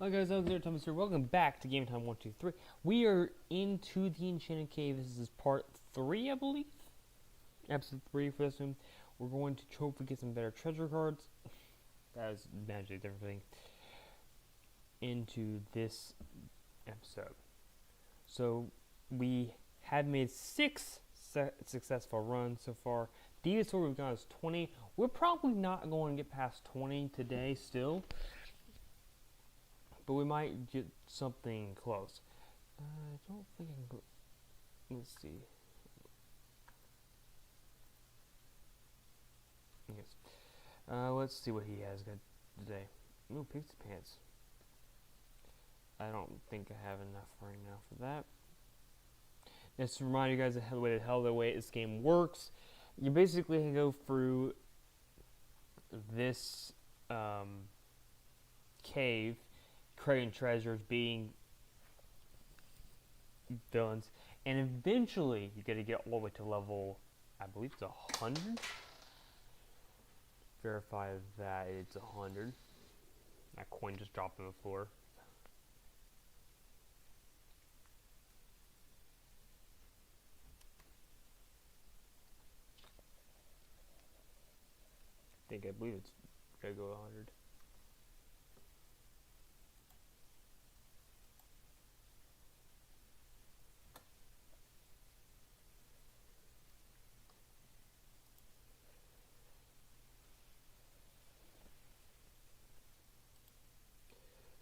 Hi guys, Alexander Thomas here. Welcome back to Game Time 123. We are into the Enchanted Cave. This is part 3, I believe. Episode 3 for this one. We're going to hopefully get some better treasure cards. That is magically different thing. Into this episode. So, we have made 6 successful runs so far. The score we've got is 20. We're probably not going to get past 20 today still. But we might get something close. I don't think I can go. Let's see. Yes. Let's see what he has got today. Ooh, pizza pants. I don't think I have enough right now for that. Just to remind you guys of the way this game works. You basically go through this cave, creating treasures, being villains, and eventually you got to get all the way to level, I believe it's 100. Verify that it's 100. That coin just dropped on the floor. I believe it's gotta go 100.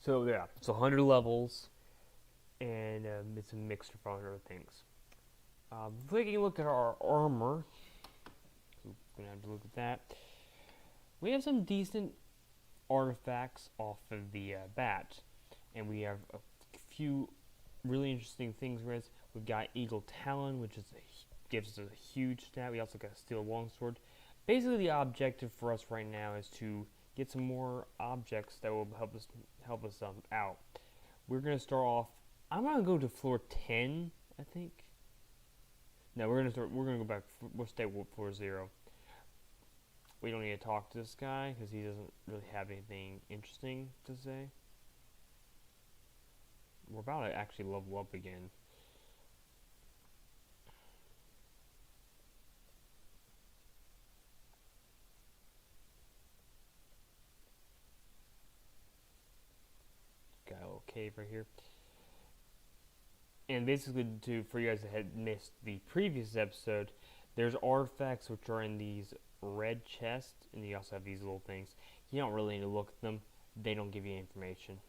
So yeah, it's 100 levels, and it's a mixture of other things. Taking a look at our armor, so we're gonna have to look at that. We have some decent artifacts off of the bat, and we have a few really interesting things. We've got Eagle Talon, which gives us a huge stat. We also got Steel Longsword. Basically, the objective for us right now is to get some more objects that will help us out. We're gonna start off. I'm gonna go to floor 10, I think. No, we're gonna go back. We'll stay with floor 0. We don't need to talk to this guy because he doesn't really have anything interesting to say. We're about to actually level up again. Got a little cave right here. And basically, for you guys that had missed the previous episode, there's artifacts which are in these red chests, and you also have these little things. You don't really need to look at them. They don't give you information.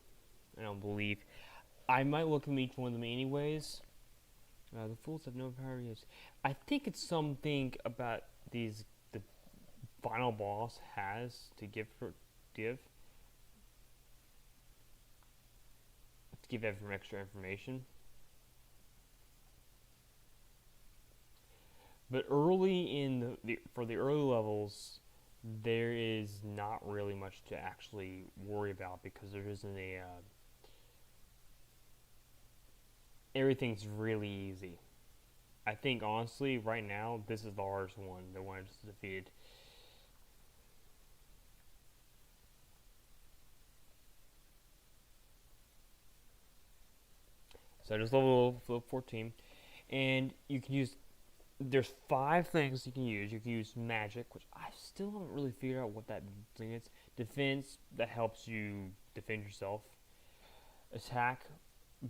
I don't believe. I might look at each one of them anyways. The fools have no power yet. I think it's something about the final boss has to give everyone extra information. But early for the early levels, there is not really much to actually worry about because there isn't everything's really easy. I think honestly, right now, this is the hardest one, the one I just defeated. So I just level 14, and you can use. There's 5 things you can use. You can use magic, which I still haven't really figured out what that thing is. Defense, that helps you defend yourself. Attack,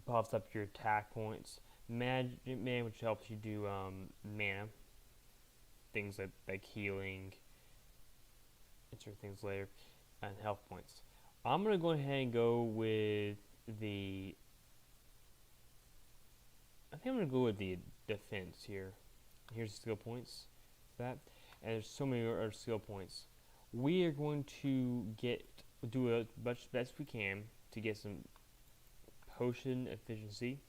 buffs up your attack points. Magic Man, which helps you do mana. Things like healing. Insert things later. And health points. I'm going to go ahead and go with the... I think I'm going to go with the defense here. Here's the skill points for that, and there's so many other skill points. We are going to do as much best we can to get some potion efficiency.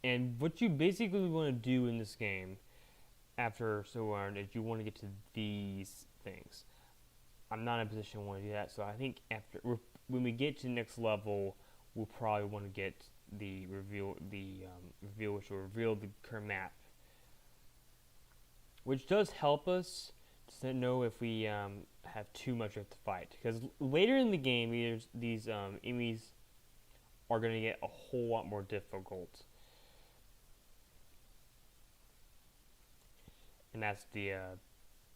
And what you basically want to do in this game after so on is you want to get to these things. I'm not in a position to want to do that, so I think when we get to the next level, we'll probably want to get the reveal, which will reveal the current map, which does help us to know if we have too much of to fight. Because later in the game, these enemies are going to get a whole lot more difficult. And that's the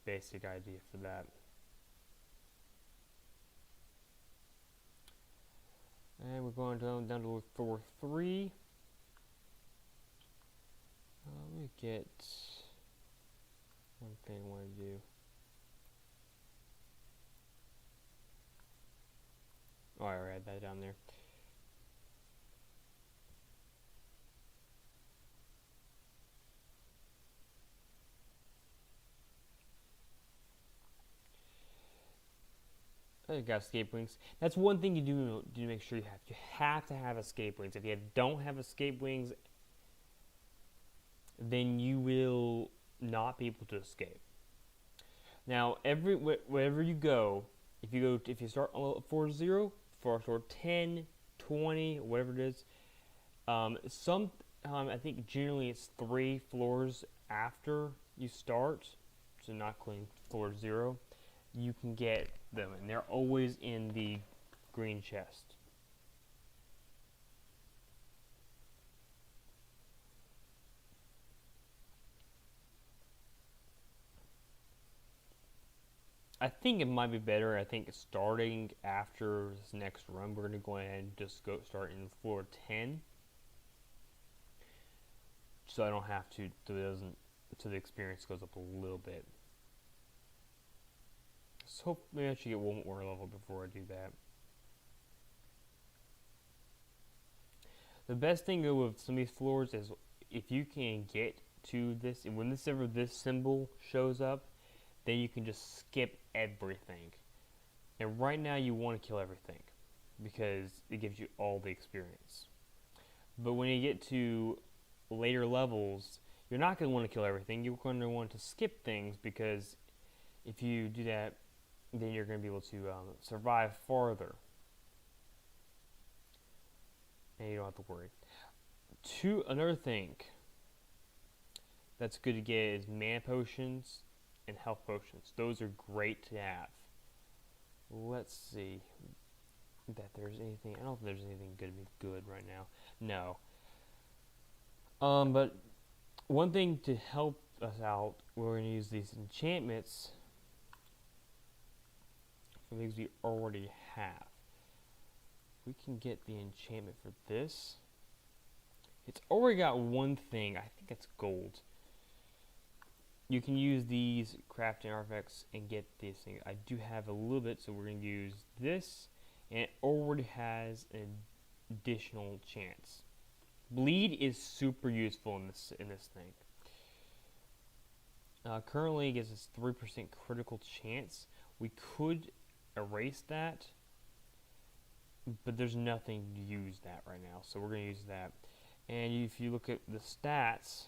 basic idea for that. And we're going down to floor 3. Let me get one thing I want to do. Oh, I already had that down there. You got escape wings. That's one thing you do to make sure you have. You have to have escape wings. If you don't have escape wings, then you will not be able to escape. Now, wherever you go, if you start on floor 0, floor 10, 20, whatever it is, I think generally it's 3 floors after you start, so not including floor 0, you can get them, and they're always in the green chest. I think it might be better. I think starting after this next run, we're going to go ahead and just start in floor 10, so I don't have to. So the experience goes up a little bit. So maybe I should get one more level before I do that. The best thing with some of these floors is if you can get to this, and when this symbol shows up, then you can just skip everything. And right now you want to kill everything because it gives you all the experience. But when you get to later levels, you're not going to want to kill everything. You're going to want to skip things, because if you do that, then you're going to be able to survive farther. And you don't have to worry. Another thing that's good to get is mana potions and health potions. Those are great to have. Let's see that there's anything. I don't think there's anything going to be good right now. No. But one thing to help us out, we're going to use these enchantments for things we already have. We can get the enchantment for this. It's already got one thing. I think it's gold. You can use these crafting artifacts and get this thing. I do have a little bit, so we're going to use this, and it already has an additional chance. Bleed is super useful in this thing. Currently, it gives us 3% critical chance. We could erase that, but there's nothing to use that right now, so we're going to use that. And if you look at the stats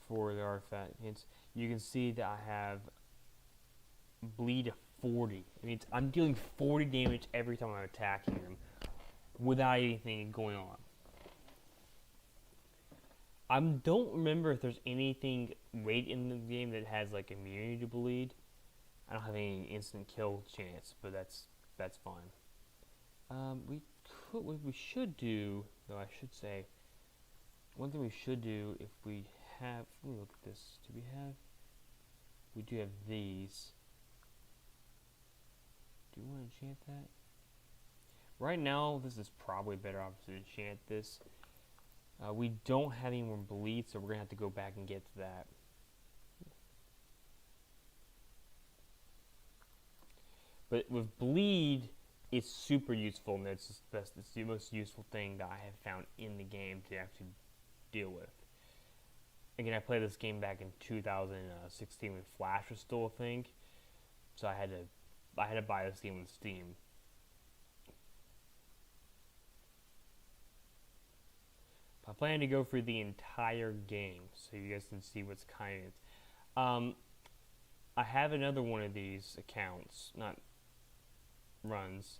for the artifact hints, you can see that I have bleed 40. I mean, I'm dealing 40 damage every time I'm attacking them without anything going on. I don't remember if there's anything late in the game that has like immunity to bleed. I don't have any instant kill chance, but that's fine. What we should do, though, I should say, one thing we should do if we have, let me look at this. We do have these. Do you want to enchant that? Right now, this is probably better off to enchant this. We don't have any more bleed, so we're going to have to go back and get to that. But with bleed, it's super useful, and it's the most useful thing that I have found in the game to actually deal with. Again, I played this game back in 2016 when Flash was still a thing, so I had to buy this game with Steam. I plan to go through the entire game so you guys can see what's kind of. I have another one of these accounts, not runs,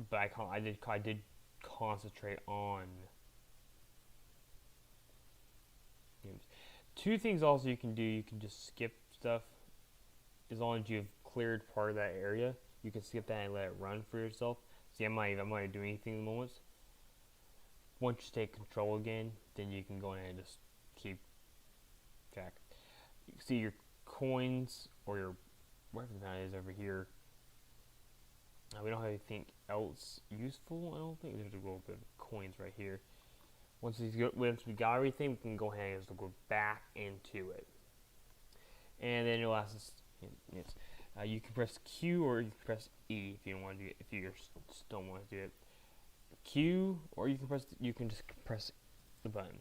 but I did concentrate on two things also you can do. You can just skip stuff as long as you've cleared part of that area. You can skip that and let it run for yourself. See, I'm not doing anything in the moment. Once you take control again, then you can go ahead and just keep track. You can see your coins or your whatever that is over here. We don't have anything else useful. I don't think there's a little bit of coins right here. Once we got everything, we can go ahead and just go back into it. And then it'll ask us, you can press Q or you can press E if you don't want to do it. If you just don't want to do it, Q or you can just press the button.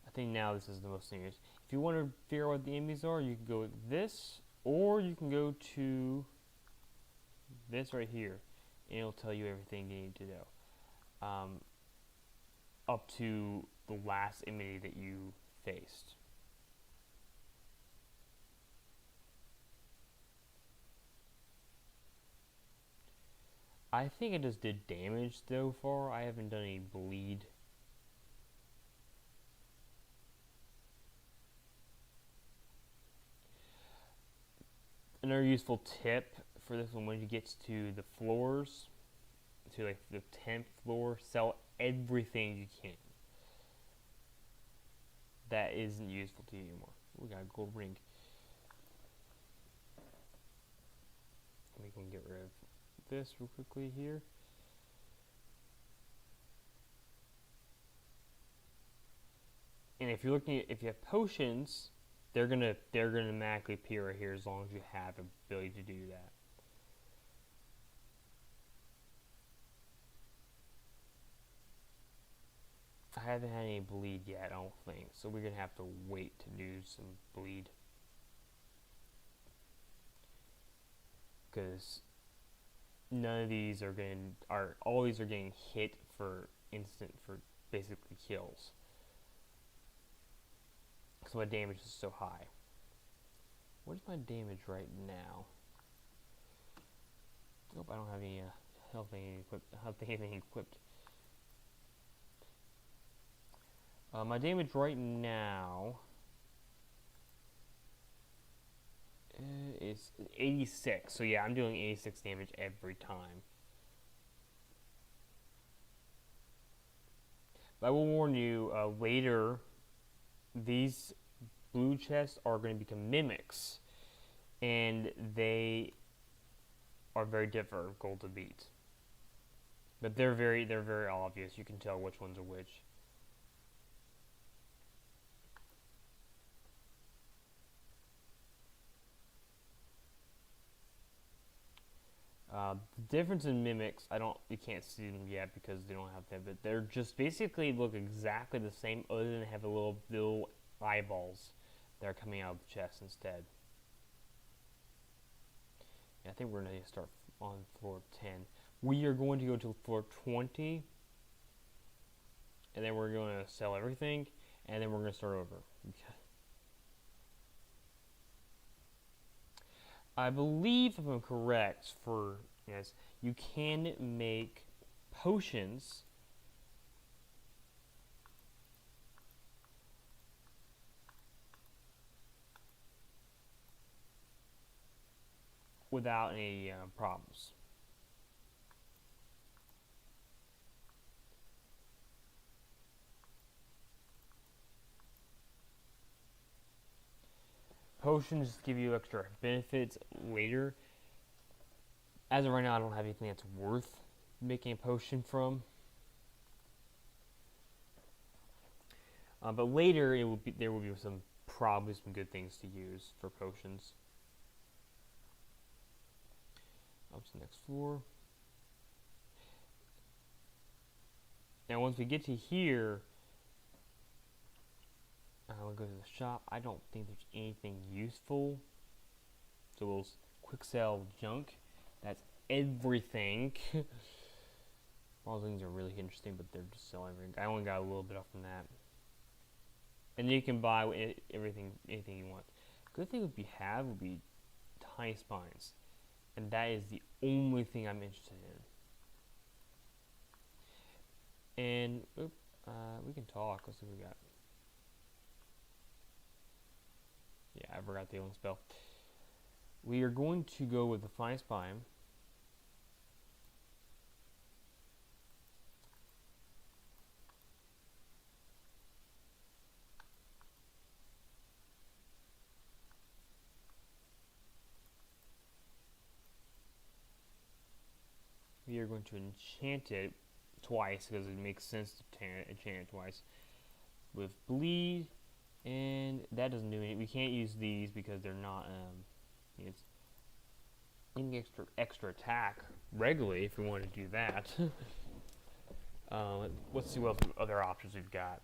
I think now this is the most serious. If you want to figure out what the enemies are, you can go with this, or you can go to this right here, and it'll tell you everything you need to know, up to the last enemy that you faced. I think it just did damage so far. I haven't done any bleed. Another useful tip for this one, when you get to the floors, to like the 10th floor, sell everything you can. That isn't useful to you anymore. We got a gold ring. We can get rid of this real quickly here. And if you're looking at, if you have potions, they're gonna automatically appear right here as long as you have the ability to do that. I haven't had any bleed yet, I don't think, so we're gonna have to wait to do some bleed, because none of these all these are getting hit for basically kills. So my damage is so high. What is my damage right now? Nope, I don't have any health thing equipped. My damage right now is 86. So yeah, I'm doing 86 damage every time. But I will warn you, later, these blue chests are going to become mimics, and they are very difficult to beat. But they're very obvious. You can tell which ones are which. The difference in mimics, you can't see them yet because they don't have them, but they're just basically look exactly the same, other than they have a little eyeballs that are coming out of the chest instead. Yeah, I think we're going to start on floor 10. We are going to go to floor 20, and then we're going to sell everything, and then we're going to start over. I believe, if I'm correct, you can make potions without any problems. Potions give you extra benefits later. As of right now, I don't have anything that's worth making a potion from. But later, there will be probably some good things to use for potions. Up to the next floor. Now, once we get to here, we'll go to the shop. I don't think there's anything useful. So we'll quick sell junk. That's everything. All things are really interesting, but they're just selling everything. I only got a little bit off from that. And you can buy anything you want. Good thing would be tiny spines. And that is the only thing I'm interested in. And We can talk. Let's see what we got. Yeah, I forgot the only spell. We are going to go with the Fine Spine. We are going to enchant it twice because it makes sense to enchant it twice with bleed, and that doesn't do anything. We can't use these because they're not. It's any extra attack regularly if we want to do that. Let's see what other options we've got.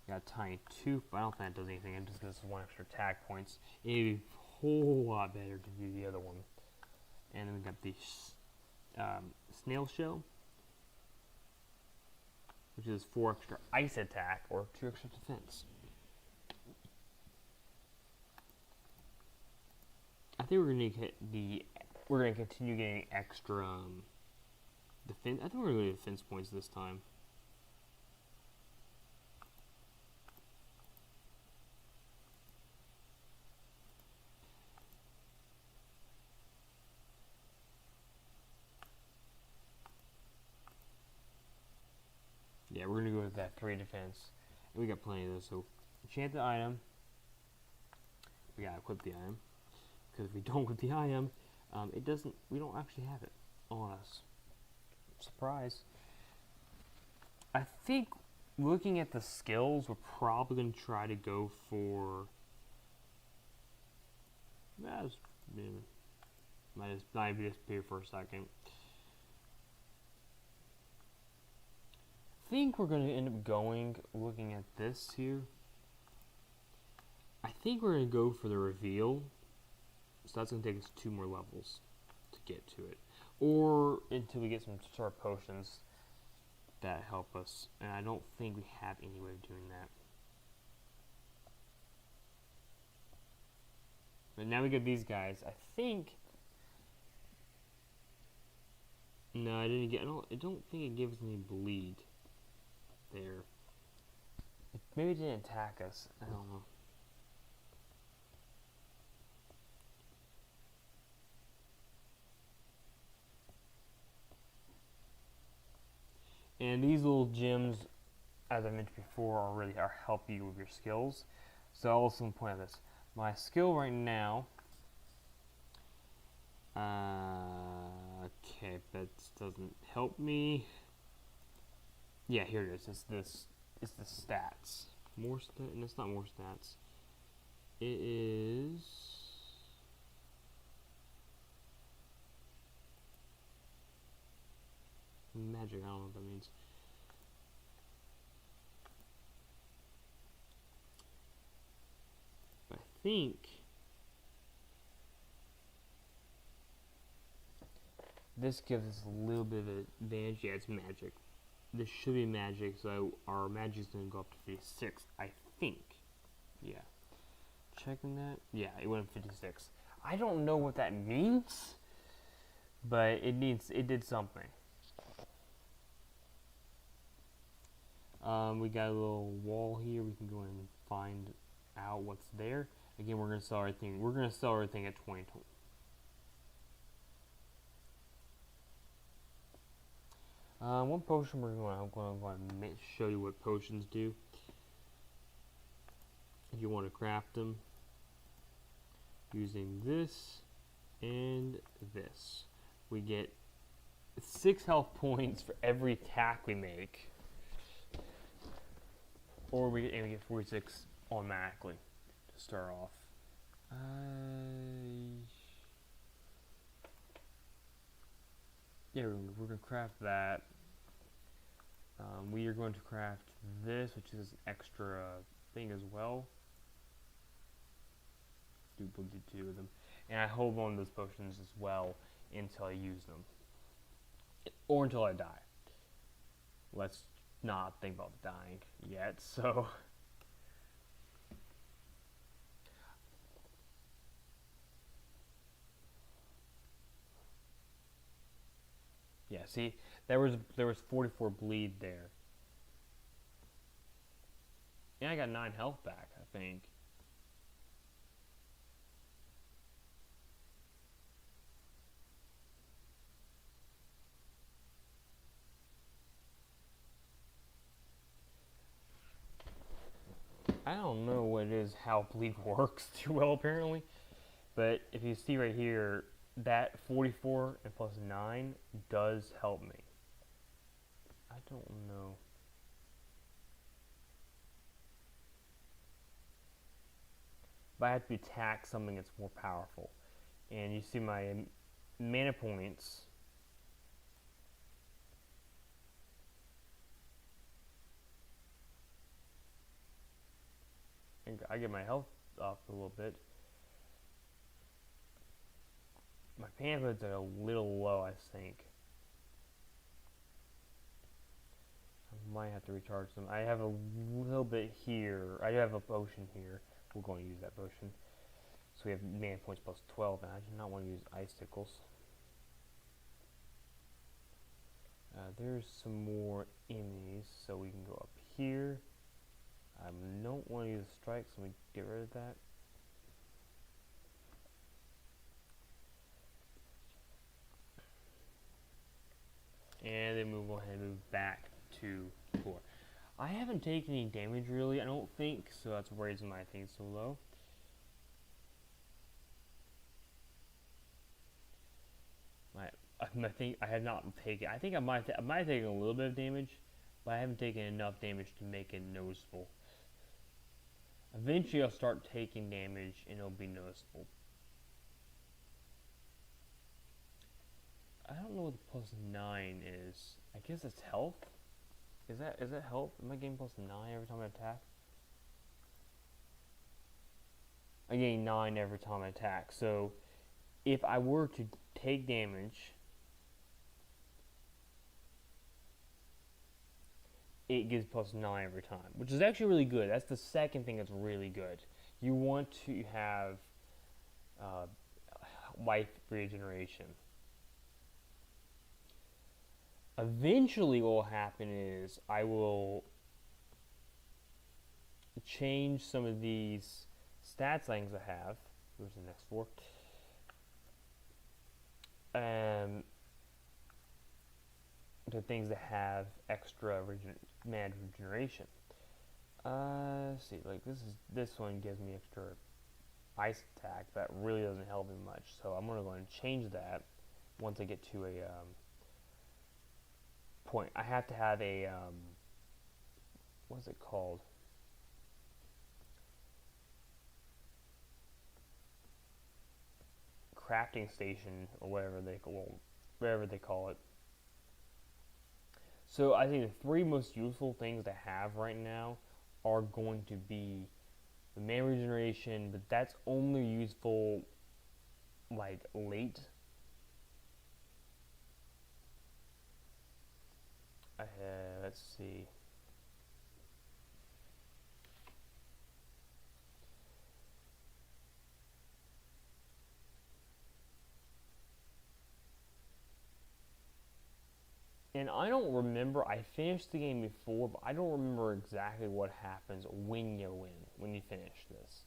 Got Tiny Tooth, but I don't think that does anything. It just gives us 1 extra attack points. It'd be a whole lot better to do the other one. And then we got the Snail Shell, which is 4 extra ice attack or 2 extra defense. I think we're gonna continue getting extra defense. I think we're gonna get defense points this time. Yeah, we're gonna go with that 3 defense. And we got plenty of those. So enchant the item. We gotta equip the item. Because if we don't equip the item, it doesn't. We don't actually have it on us. Surprise. I think looking at the skills, we're probably gonna try to go for. Might disappear for a second. I think we're going to end up looking at this here. I think we're going to go for the reveal. So that's going to take us 2 more levels to get to it. Or until we get some sort of potions that help us. And I don't think we have any way of doing that. But now we get these guys. I think. No, I didn't get. I don't think it gives any bleed there. Maybe it didn't attack us. I don't know. And these little gems, as I mentioned before, are help you with your skills. So I'll also point out this. My skill right now. Okay, that doesn't help me. Yeah, here it is. It's this. It's the stats. More stats. And it's not more stats. It is. Magic. I don't know what that means. But I think. This gives us a little bit of an advantage. Yeah, it's magic. This should be magic, so our magic is going to go up to 56, I think. Yeah. Checking that. Yeah, it went up 56. I don't know what that means, but it did something. We got a little wall here. We can go and find out what's there. Again, we're going to sell everything. We're going to sell everything at 20. One potion I'm going to show you what potions do. If you want to craft them using this and this, we get 6 health points for every attack we make, or we get 46 automatically to start off. Yeah, we're going to craft that. We are going to craft this, which is an extra thing as well. Do 2 of them. And I hold on to those potions as well until I use them. Or until I die. Let's not think about dying yet, so... Yeah, see, There was 44 bleed there. And I got 9 health back, I think. I don't know what it is, how bleed works too well apparently. But if you see right here, that 44 and plus 9 does help me. I don't know. But I have to attack something that's more powerful. And you see my mana points. And I get my health up a little bit. My pamphlets are a little low, I think. I might have to recharge them. I have a little bit here. I have a potion here. We're going to use that potion. So we have mana points plus 12, and I do not want to use icicles. There's some more enemies, so we can go up here. I don't want to use strike, so we get rid of that. And then we'll go ahead and move back to 4. I haven't taken any damage really, I don't think, so that's raising my thing so low. I think I have not taken. I think I might have taken a little bit of damage, but I haven't taken enough damage to make it noticeable. Eventually, I'll start taking damage, and it'll be noticeable. I don't know what the plus 9 is. I guess it's health. Is that health? Am I getting plus 9 every time I attack? I gain 9 every time I attack. So, if I were to take damage, it gives plus 9 every time, which is actually really good. That's the second thing that's really good. You want to have life regeneration. Eventually what will happen is I will change some of these stat things I have. Where's the next 4? To things that have extra mana regeneration. Let's see, like this one gives me extra ice attack. That really doesn't help me much. So I'm gonna go and change that once I get to a point. I have to have a what's it called? Crafting station or whatever they call it. So I think the 3 most useful things to have right now are going to be the mana regeneration, but that's only useful like late. Let's see. And I don't remember, I finished the game before, but I don't remember exactly what happens when you win, when you finish this.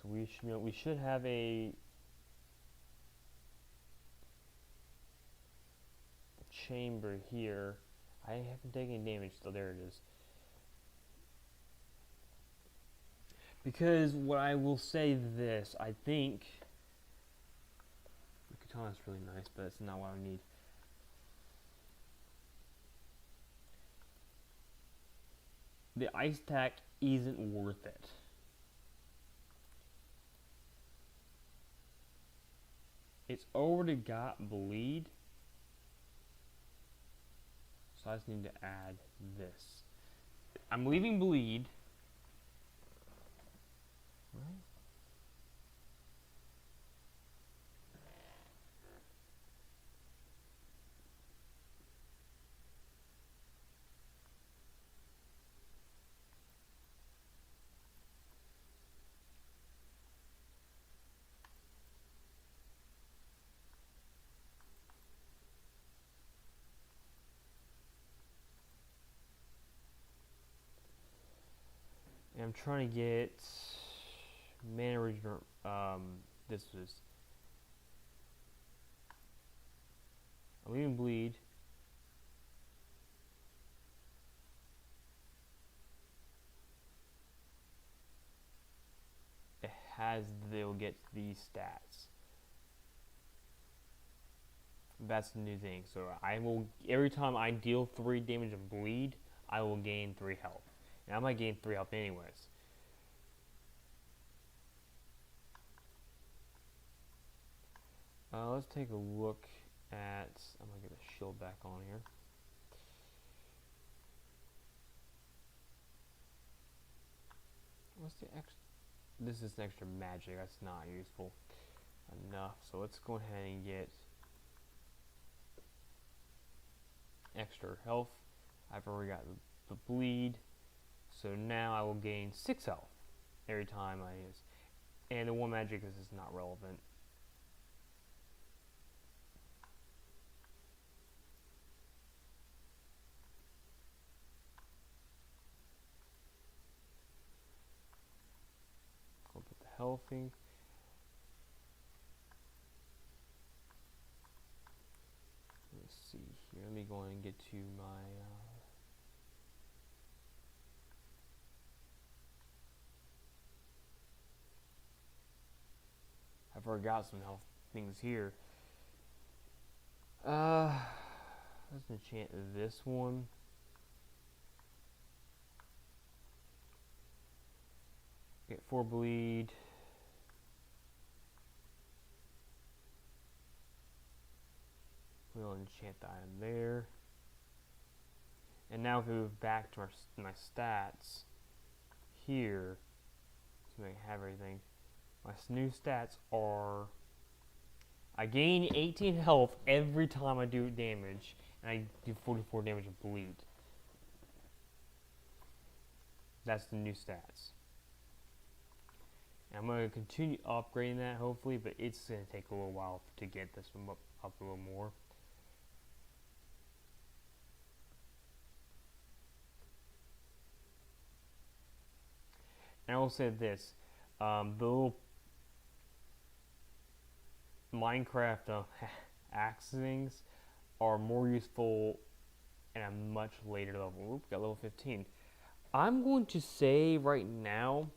So we should have a chamber here. I haven't taken any damage, so there it is. Because what I will say this, I think the katana's really nice, but it's not what I need. The ice attack isn't worth it. It's already got bleed, so I just need to add this. I'm leaving bleed. Right? I'm trying to get mana regen. This was. I'm leaving bleed. It has. They'll get these stats. That's the new thing. So I will, every time I deal 3 damage and bleed, I will gain 3 health. And I might gain 3 health anyways. Let's take a look at. I'm gonna get the shield back on here. What's the extra? This is extra magic. That's not useful enough. So let's go ahead and get extra health. I've already got the bleed, so now I will gain 6 health every time I use. And the 1 magic is not relevant. I'll put the healthy. Let's see here. Let me go and get to my. I've already got some health things here. Let's enchant this one. Get 4 bleed. We'll enchant the item there. And now if we move back to my stats here, so I have everything. My new stats are, I gain 18 health every time I do damage, and I do 44 damage of bleed. That's the new stats. And I'm going to continue upgrading that hopefully, but it's going to take a little while to get this one up a little more. And I will say this, the little Minecraft axe things are more useful at a much later level. Oop, got level 15. I'm going to say right now,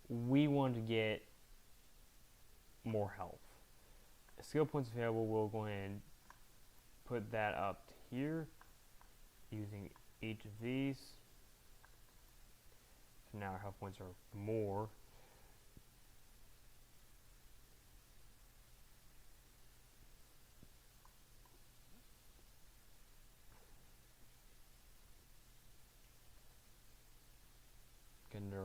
we want to get more health. Skill points available, we'll go ahead and put that up to here using each of these. So now our health points are more. Under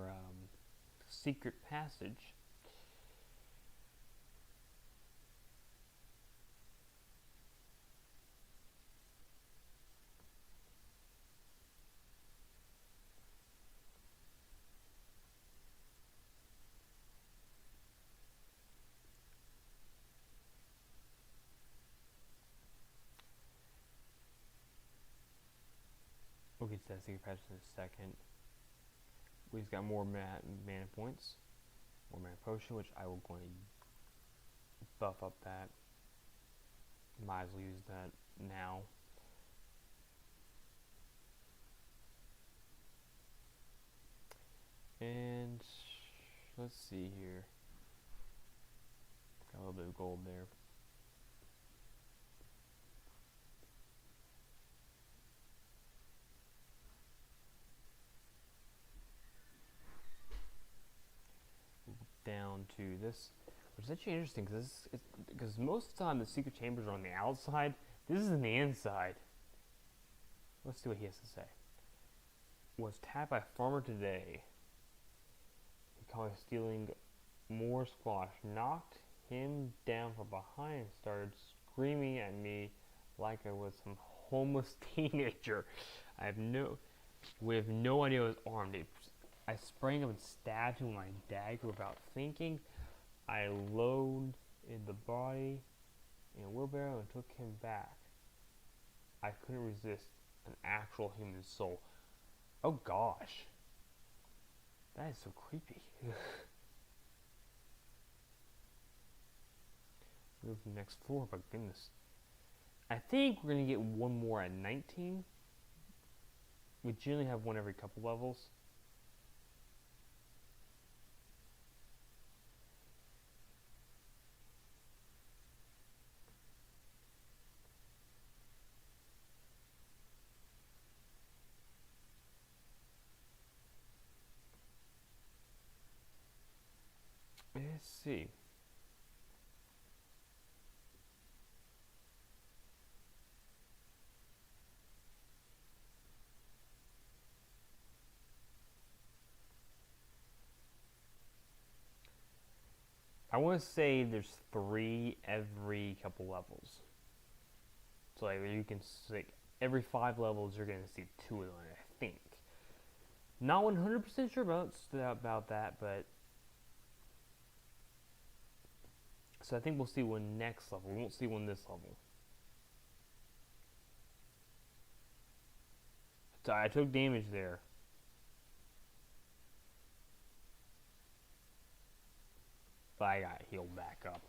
secret passage. We'll get to that secret passage in a second. We've got more mana points, more mana potion, which I will go and buff up that. Might as well use that now. And let's see here. Got a little bit of gold there. Down to this, which is actually interesting because most of the time the secret chambers are on the outside. This is on the inside. Let's see what he has to say. Was tapped by farmer today. He caught me stealing more squash, knocked him down from behind, and started screaming at me like I was some homeless teenager. We have no idea I was armed. I sprang up and stabbed him with my dagger without thinking. I loaded the body in a wheelbarrow and took him back. I couldn't resist an actual human soul. Oh gosh. That is so creepy. Move to the next floor, but goodness. I think we're gonna get one more at 19. We generally have one every couple levels. Let's see. I want to say there's 3 every couple levels. So like you can see every 5 levels you're gonna see 2 of them. I think. Not 100% sure about that, but so I think we'll see one next level. We won't see one this level. So I took damage there. But I got healed back up.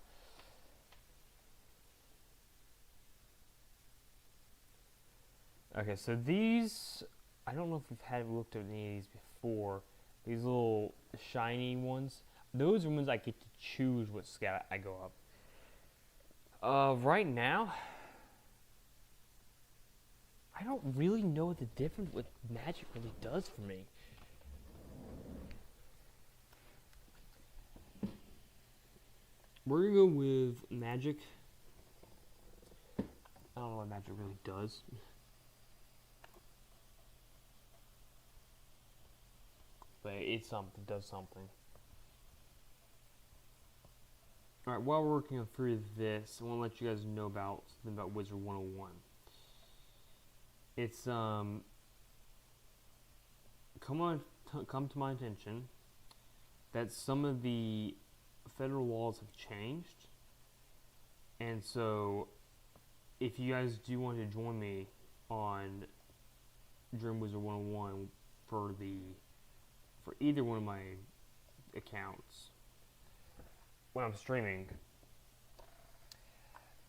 Okay, so these, I don't know if we've looked at any of these before. These little shiny ones, those are ones I get to choose what scout I go up. Right now, I don't really know what the difference with magic really does for me. We're gonna go with magic. I don't know what magic really does. But it's something, does something. Alright, while we're working through this, I want to let you guys know about something about Wizard 101. It's come to my attention that some of the federal laws have changed, and so if you guys do want to join me on Dream Wizard 101 for either one of my accounts when I'm streaming,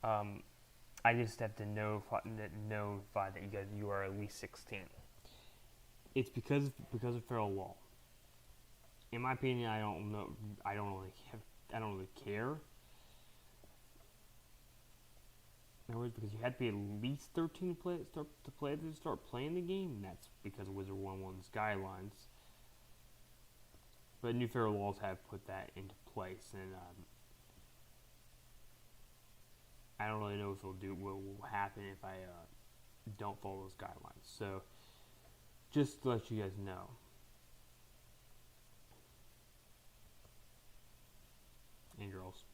I just have to notify that you are at least 16. It's because of federal law. In my opinion, I don't know. I don't really care. In other words, because you have to be at least 13 to start playing the game. And that's because of Wizard 101's guidelines. But new federal laws have put that into place, and I don't really know if what will happen if I don't follow those guidelines. So, just to let you guys know. And girls.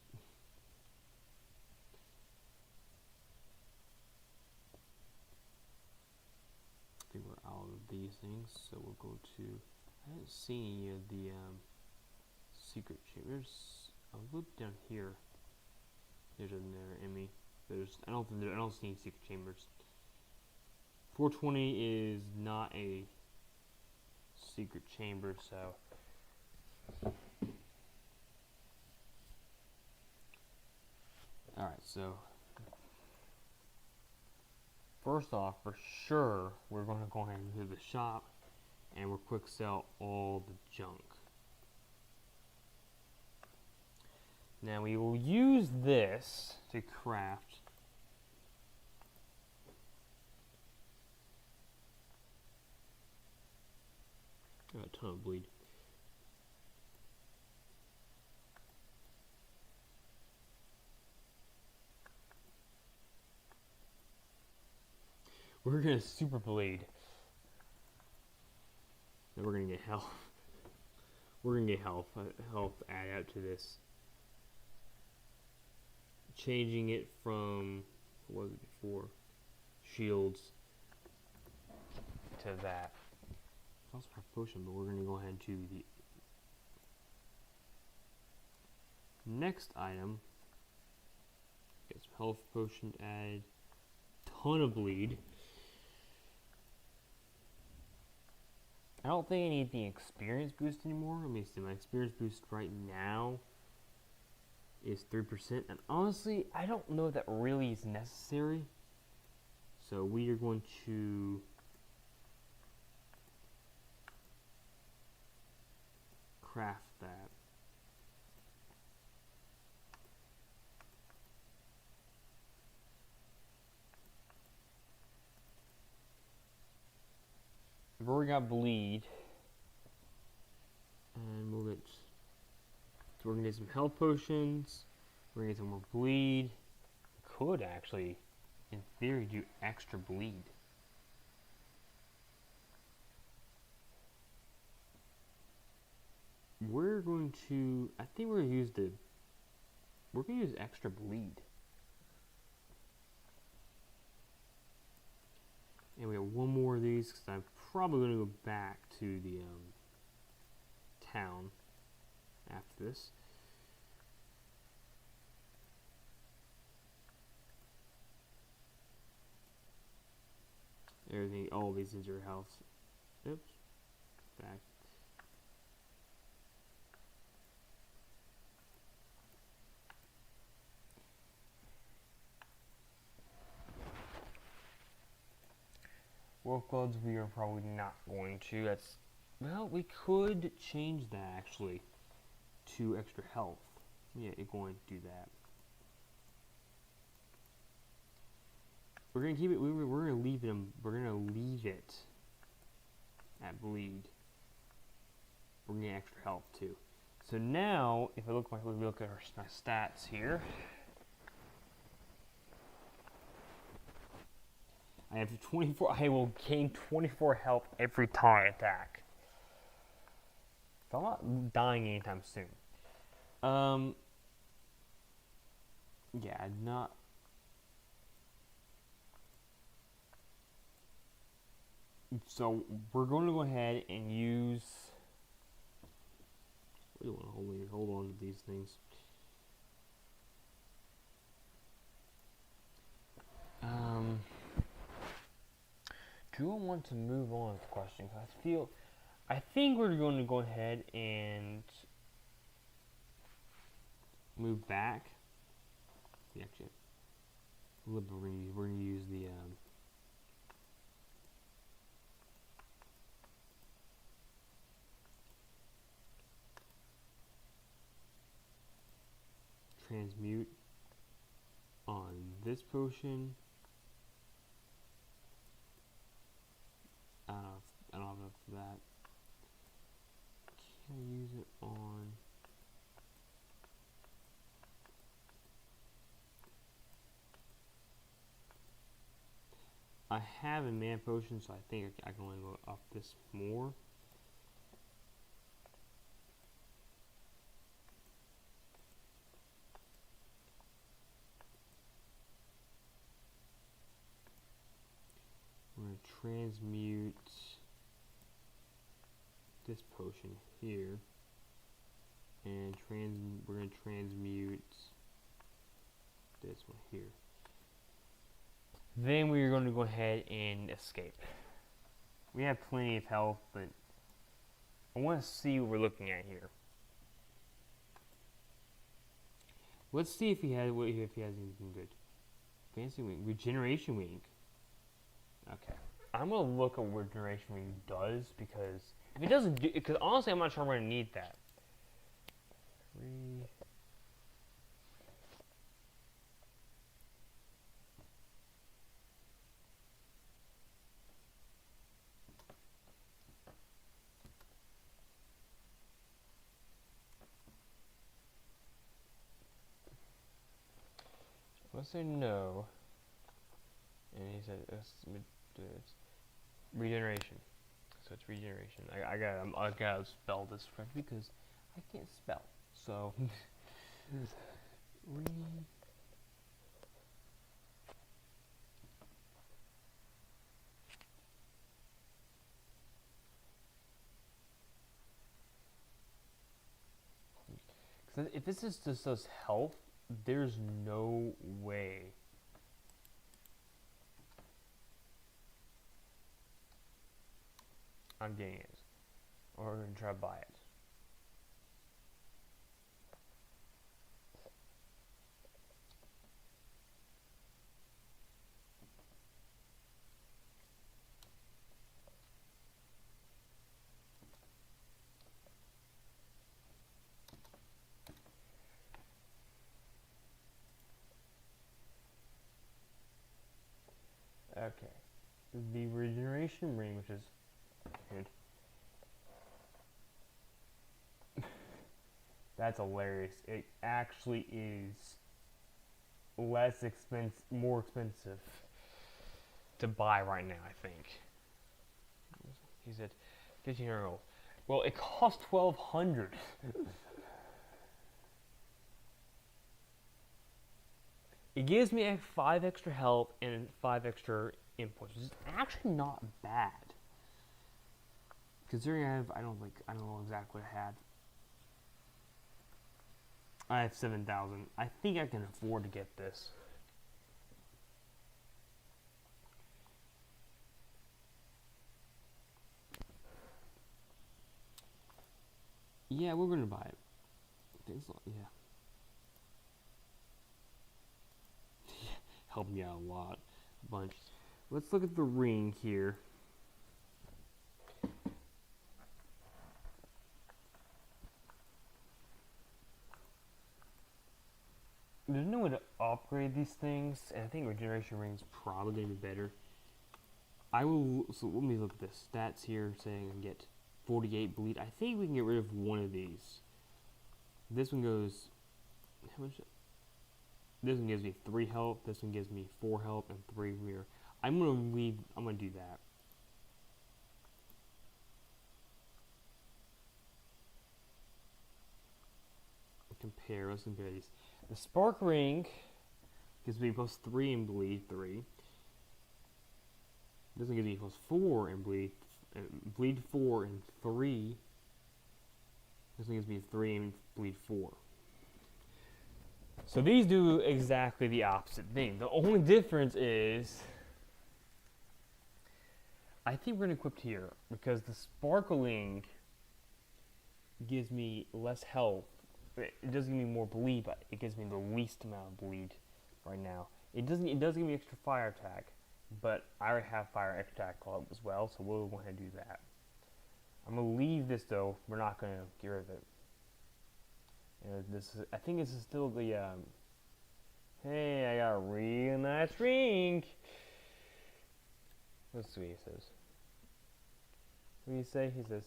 I think we're out of these things, so we'll go to. I haven't seen any of the secret chambers. I'll look down here. There's in there, Emmy. I don't see any secret chambers. 420 is not a secret chamber, so. Alright, so first off, for sure, we're going to go ahead and do the shop, and we'll quick sell all the junk. Now we will use this to craft a ton of bleed. We're gonna super bleed. Then we're gonna get health. We're gonna get health add out to this. Changing it from what was it before? Shields to that. It's also a potion, but we're gonna go ahead to the next item. Get some health potion added. Ton of bleed. I don't think I need the experience boost anymore. Let me see, my experience boost right now is 3%, and honestly, I don't know if that really is necessary. So we are going to craft that. We've already got bleed, and we'll get. So we're gonna get some health potions. We're gonna get some more bleed. We could actually, in theory, do extra bleed. We're going to. I think we're gonna use the. We're gonna use extra bleed. And we have one more of these because I'm probably going to go back to the town after this. Everything, all of these is your health. Oops. Back. Wolf gloves we are probably not going to. That's, well, we could change that actually to extra health. Yeah, you're going to do that. We're gonna keep it. We're gonna leave it. We're gonna leave it at bleed. We're gonna get extra health too. So now, if we look at my stats here, I have 24. I will gain 24 health every time I attack. So I'm not dying anytime soon. Yeah, not. So we're going to go ahead and use. What do you want to hold here? Hold on to these things. Do I want to move on? Question. I think we're going to go ahead and move back. Yeah, actually, we're going to use the. Transmute on this potion. I don't have enough for that. Can I use it on? I have a man potion, so I think I can only go up this more. We're going to transmute this potion here, and we're going to transmute this one here. Then we're going to go ahead and escape. We have plenty of health, but I want to see what we're looking at here. Let's see if he has anything good. Fancy wing, regeneration wing. Okay, I'm gonna look at what regeneration wing does, because if it doesn't do, because honestly I'm not sure I'm gonna need that. Let's say no, and he said it's regeneration. So it's regeneration. I gotta spell this correctly because I can't spell. So if this is just does health, there's no way. I'm getting it. or we're gonna try to buy it. Okay. The regeneration ring, which is good. That's hilarious. It actually is more expensive to buy right now, I think. He said 1500. Well, it costs 1200. It gives me 5 extra health and 5 extra inputs, which is actually not bad. Considering I don't know exactly what I had. I have 7,000. I think I can afford to get this. Yeah, we're gonna buy it. Yeah. Helped me out a lot. A bunch. Let's look at the ring here. There's no way to upgrade these things, and I think regeneration ring's probably gonna be better. So let me look at the stats here saying I can get 48 bleed. I think we can get rid of one of these. This one goes, how much? This one gives me 3 health, this one gives me 4 health and 3 rear. I'm gonna do that. Let's compare these. The spark ring gives me plus 3 and bleed 3. This one gives me plus 4 and bleed 4 and 3. This one gives me 3 and bleed 4. So these do exactly the opposite thing. The only difference is I think we're gonna equip here because the sparkling gives me less health. It does give me more bleed, but it gives me the least amount of bleed right now. It does give me extra fire attack, but I already have fire attack as well, so we'll go ahead and do that. I'm gonna leave this though. We're not gonna get rid of it. I think this is still the hey, I got a real nice ring. Let's see what he says. What do you say? He says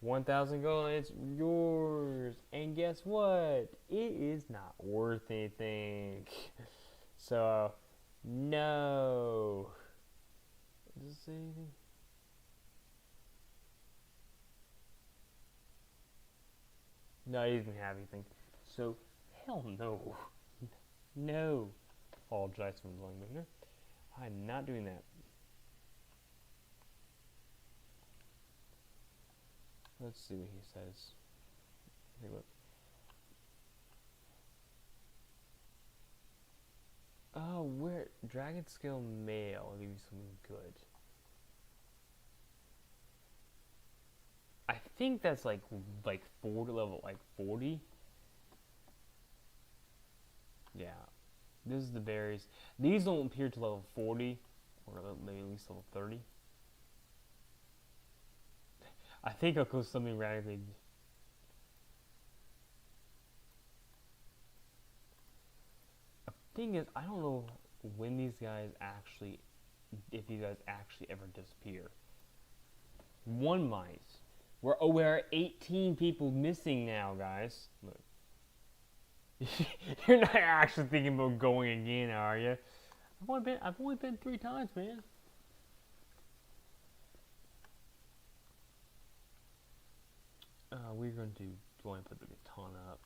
1,000 gold, it's yours. And guess what? It is not worth anything. So, no. Does it say anything? No, he doesn't have anything. So, hell no. No. Apologize for the language. I'm not doing that. Let's see what he says. Take a look. Oh, where Dragon Scale Mail will give you something good. I think that's like 40 level, like 40. Yeah, this is the berries. These don't appear to level 40, or maybe at least level 30. I think I'll go something radically. The thing is, I don't know when these guys actually, if these guys actually ever disappear. One might. We're 18 people missing now, guys. Look. You're not actually thinking about going again, are you? I've only been 3 times, man. We're going to go and put the katana up.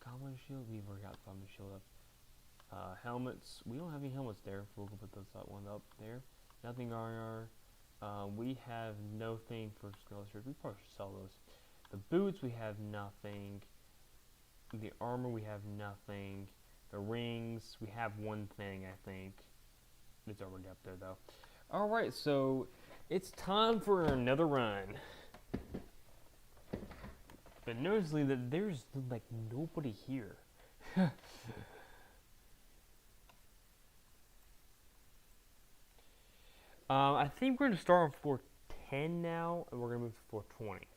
Goblin shield, we've already got goblin shield up. Helmets, we don't have any helmets there. We'll go put one up there. Nothing RR. We have no thing for skill shirt. We probably should sell those. The boots, we have nothing. The armor, we have nothing. The rings, we have one thing, I think. It's already up there, though. Alright, so It's time for another run. But noticeably that there's like nobody here. I think we're gonna start on floor 10 now, and we're gonna move to floor 20.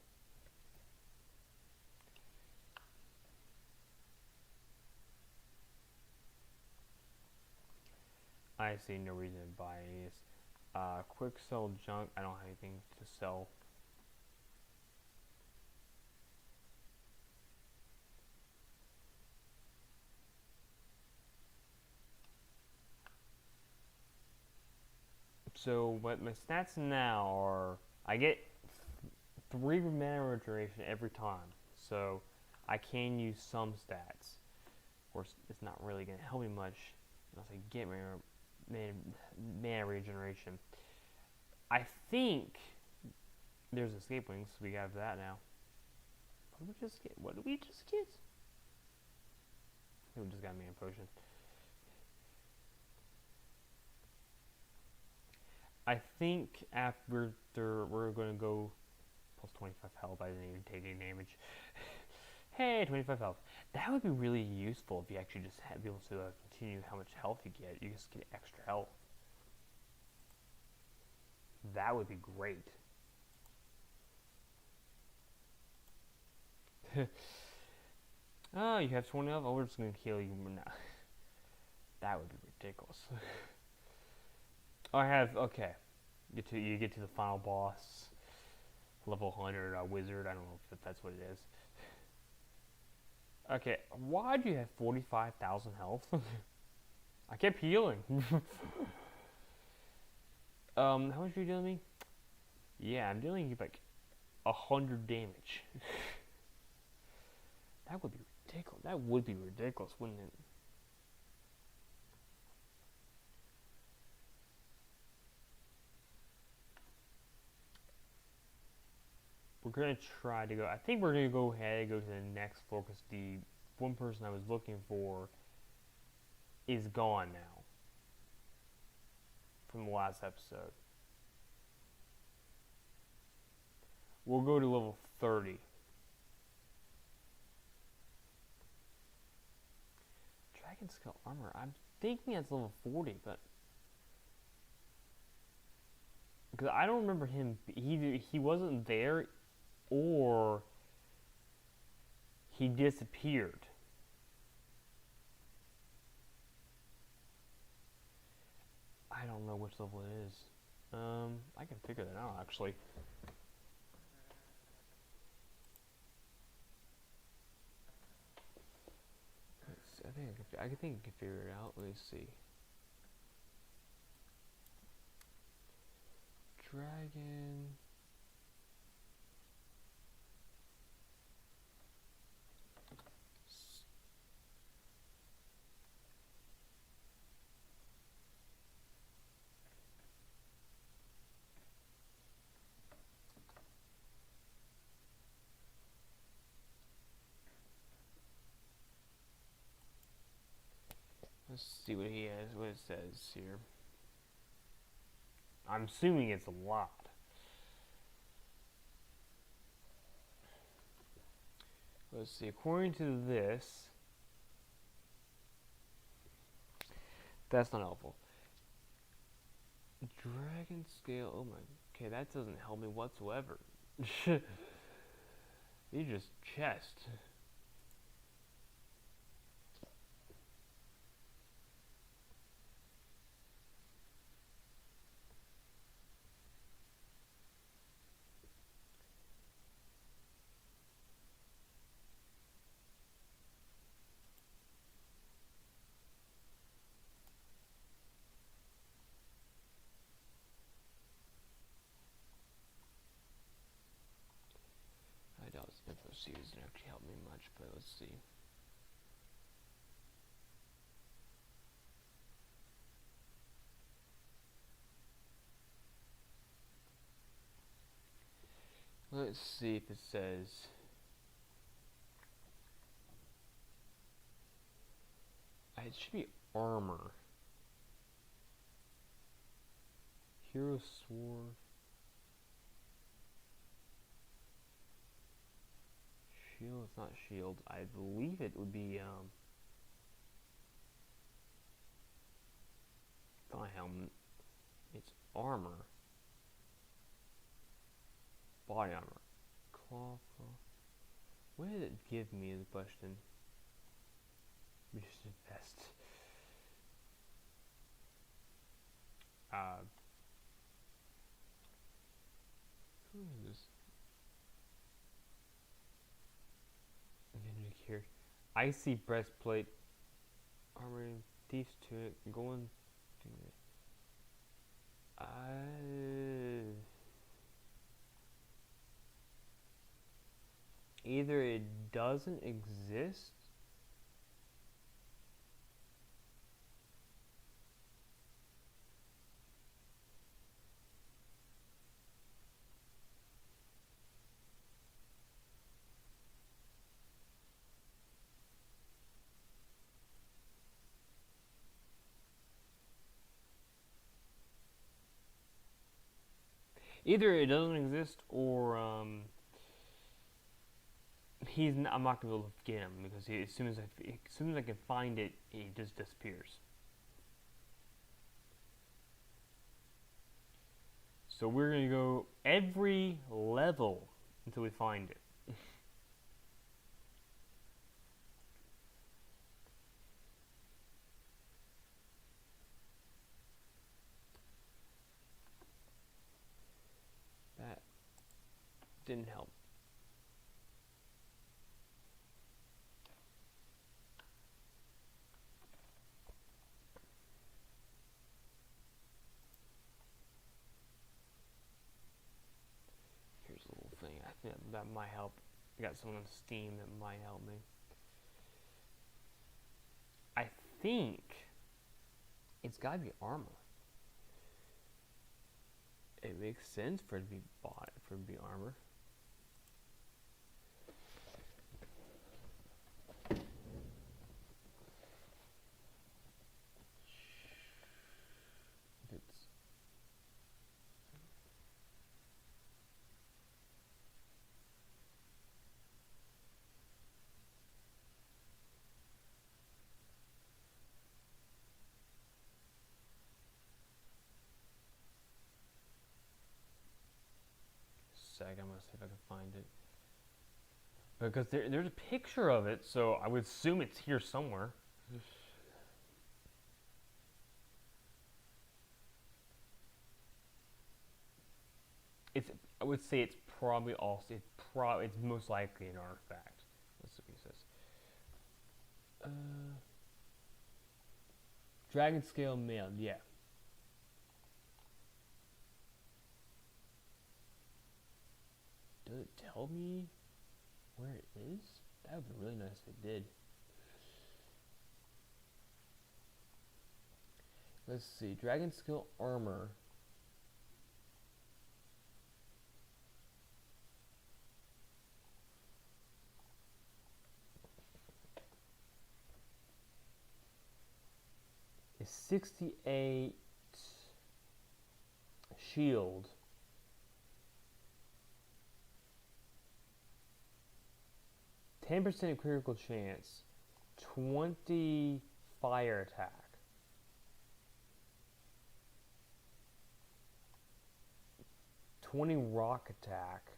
I see no reason to buy any of this. Quick sell junk. I don't have anything to sell. So what my stats now are, I get 3 mana regeneration every time. So I can use some stats. Of course, it's not really going to help me much unless I get mana regeneration. I think there's escape wings. So we have that now. What did we just get? What did we just get? I think we just got a mana potion. I think after we're going to go plus 25 health. I didn't even take any damage. Hey, 25 health. That would be really useful if you actually just had be able to continue how much health you get. You just get extra health. That would be great. Oh, you have 20 health? Oh, we're just going to heal you now. That would be ridiculous. I have, okay. You get to the final boss. Level 100, wizard. I don't know if that's what it is. Okay, why do you have 45,000 health? I kept healing. How much are you dealing me? Yeah, I'm dealing you like 100 damage. That would be ridiculous. That would be ridiculous, wouldn't it? We're gonna try to go. I think we're gonna go ahead and go to the next floor because the one person I was looking for is gone now from the last episode. We'll go to level 30. Dragon Scale Armor. I'm thinking that's level 40, but because I don't remember him. He wasn't there, or he disappeared. I don't know which level it is. I can figure that out actually. I think I can figure it out. Let me see. Dragon. Let's see what he has. What it says here. I'm assuming it's a lot. Let's see. According to this, that's not helpful. Dragon scale. Oh my. Okay, that doesn't help me whatsoever. You just chest. I doubt this info series didn't actually help me much, but let's see. Let's see if it says. It should be armor. Hero sword. shield. It's not shield. I believe it would be not helmet. It's armor. Body armor. Claw. What did it give me is the question. We should invest. Who is this? Here. Icy breastplate. Armor. Thief's tunic. Golden. Either it doesn't exist. Either it doesn't exist, or I'm not gonna be able to get him because as soon as I can find it, he just disappears. So we're gonna go every level until we find it. That didn't help. Here's a little thing. I think that might help. I got someone on Steam that might help me. I think it's gotta be armor. It makes sense for it to be armor. I'm gonna see if I can find it because there's a picture of it, so I would assume it's here somewhere. I would say it's probably also it's most likely an artifact. Let's see what he says. Dragon scale mail, yeah. Does it tell me where it is? That would be really nice if it did. Let's see. Dragon skill armor. Is 68 shield. 10% critical chance, 20 fire attack, 20 rock attack,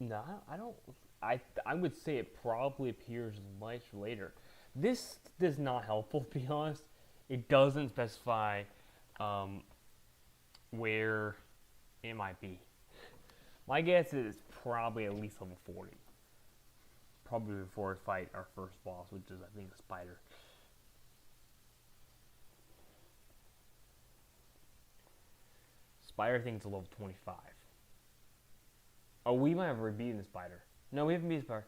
no, I don't. I would say it probably appears much later. This is not helpful, to be honest. It doesn't specify where it might be. My guess is probably at least level 40. Probably before we fight our first boss, which is, I think, a spider. Spider thing's a level 25. Oh, we might have beaten the spider. No, we haven't beaten the spider.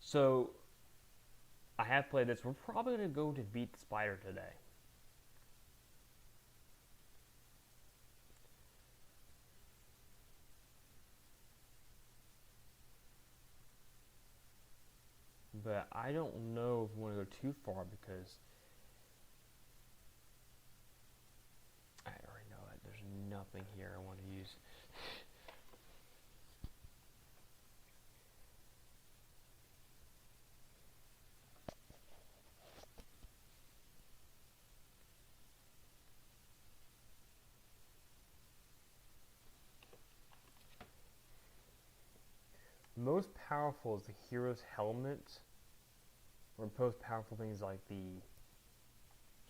So, I have played this. We're probably going to go to beat the spider today. but I don't know if we want to go too far because I already know it. There's nothing here I want to use. Most powerful is the hero's helmet, or most powerful things like the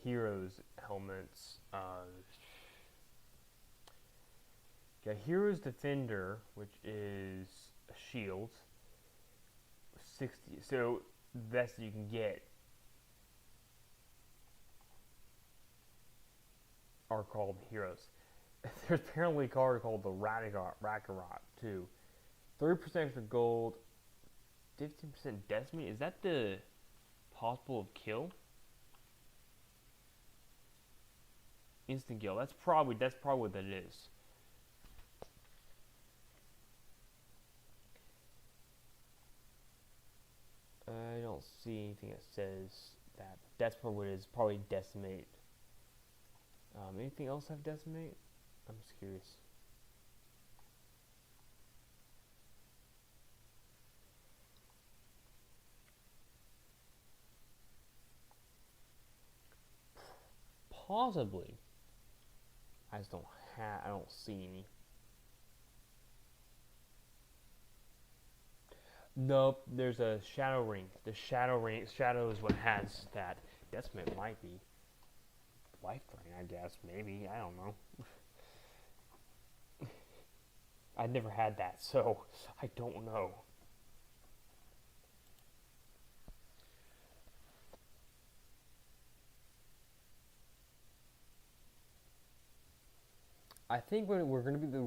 hero's helmets. Got hero's defender, which is a shield. 60. So best that you can get are called heroes. There's apparently a card called the Rakarot too. 30% extra gold, 15% decimate. Is that the possible of kill? Instant kill. That's probably what that is. I don't see anything that says that. That's probably what it is. Probably decimate. Anything else have decimate? I'm just curious. Possibly. I just don't have. I don't see any. Nope. There's a shadow ring. The shadow is what has that. Decimate might be life drain. I guess maybe. I don't know. I've never had that, so I don't know. I think we're gonna be the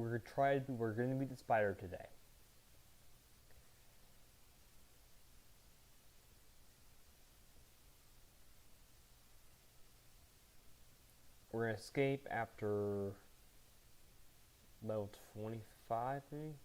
spider today. We're gonna escape after level 25, maybe.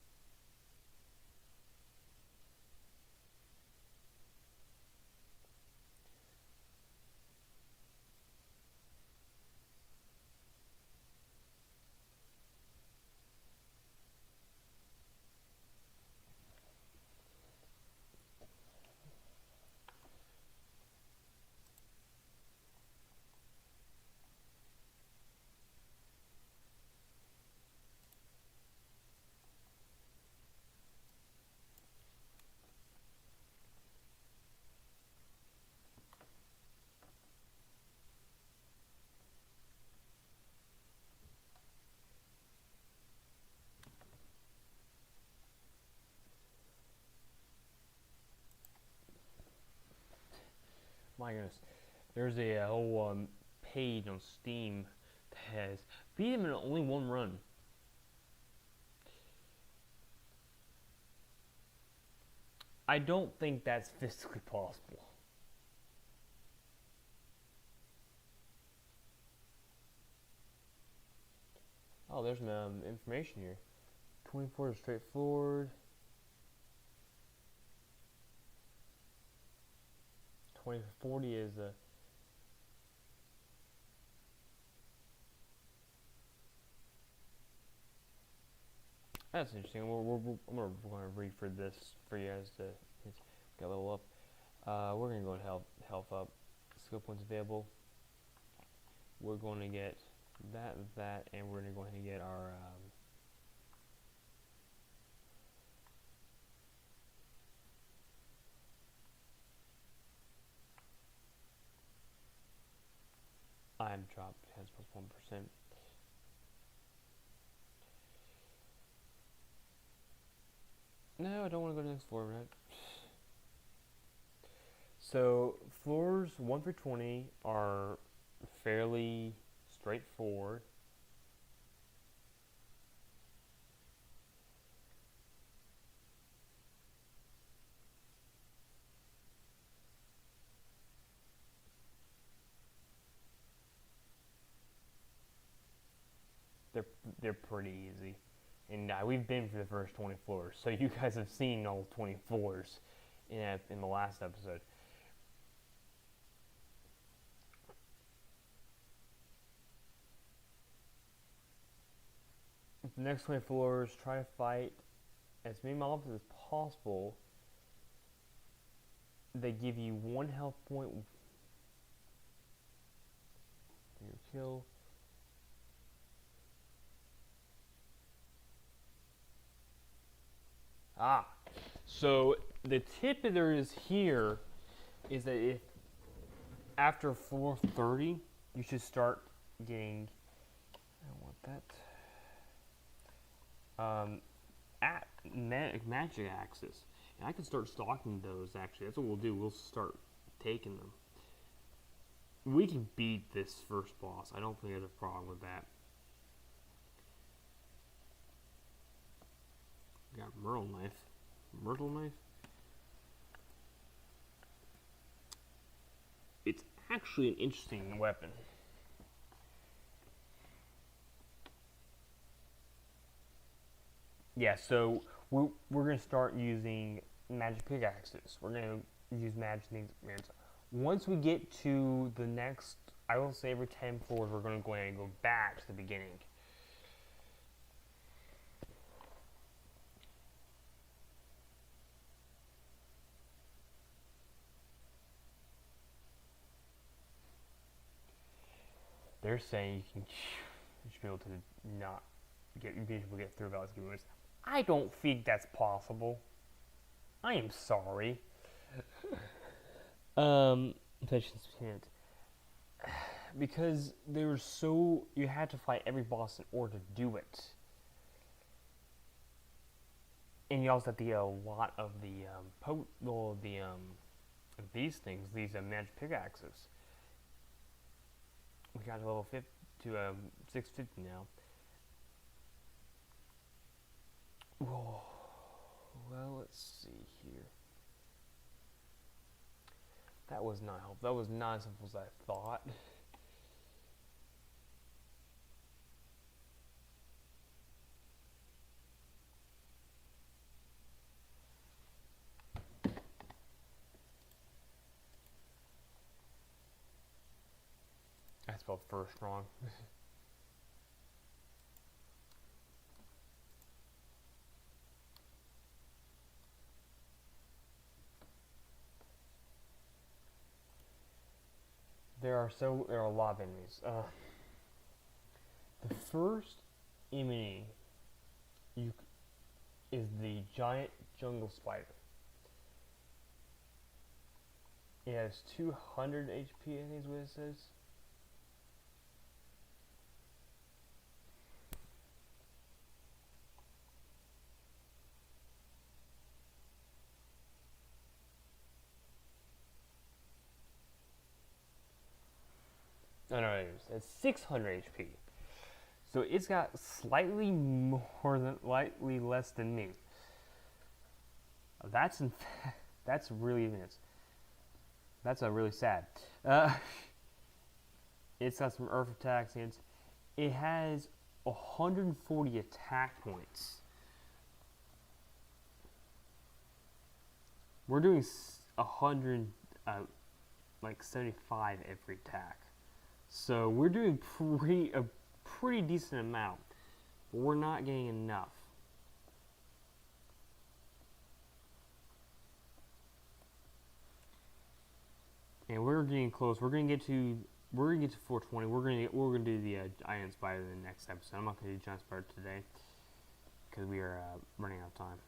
My goodness, there's a whole page on Steam that has beat him in only one run. I don't think that's physically possible. Oh, there's some information here. 24 is straightforward. 2040 is a. That's interesting. I'm going to read for this for you guys to get a level up. We're going to go and health up. Skill points available. We're going to get that, and we're going to go ahead and get our. I'm dropped has plus 1%. No, I don't want to go to the next floor, right? So floors 1 through 20 are fairly straightforward. They're pretty easy, and we've been for the first 20 floors, so you guys have seen all 20 floors. in the last episode. The next 20 floors, try to fight as many mobs as possible. They give you 1 health point for your kill. So the tip there is here is that if after floor 30, you should start getting. I don't want that. Magic axes, and I can start stocking those. Actually, that's what we'll do. We'll start taking them. We can beat this first boss. I don't think there's a problem with that. Got Myrtle knife. It's actually an interesting weapon. Yeah, so we're gonna start using magic pickaxes. We're gonna use magic things. Once we get to the next, I will say every 10 floors, we're gonna go ahead and go back to the beginning. They're saying you should be able to not get through without skipping moves. I don't think that's possible. I am sorry. Because you had to fight every boss in order to do it. And you also have to get a lot of these things, these magic pickaxes. We got to level 650 now. Whoa. Well, let's see here. That was not helpful. That was not as simple as I thought. I spelled first wrong. There are a lot of enemies. The first enemy is the giant jungle spider. It has 200 HP, I think is what it says. Oh no, it's 600 HP. So it's got slightly less than me. That's really sad. It's got some earth attacks, and it has 140 attack points. We're doing 75 every attack. So we're doing a pretty decent amount, but we're not getting enough. And we're getting close. We're gonna get to 420. We're gonna do the Iron Spider in the next episode. I'm not gonna do Giant Spider today because we are running out of time.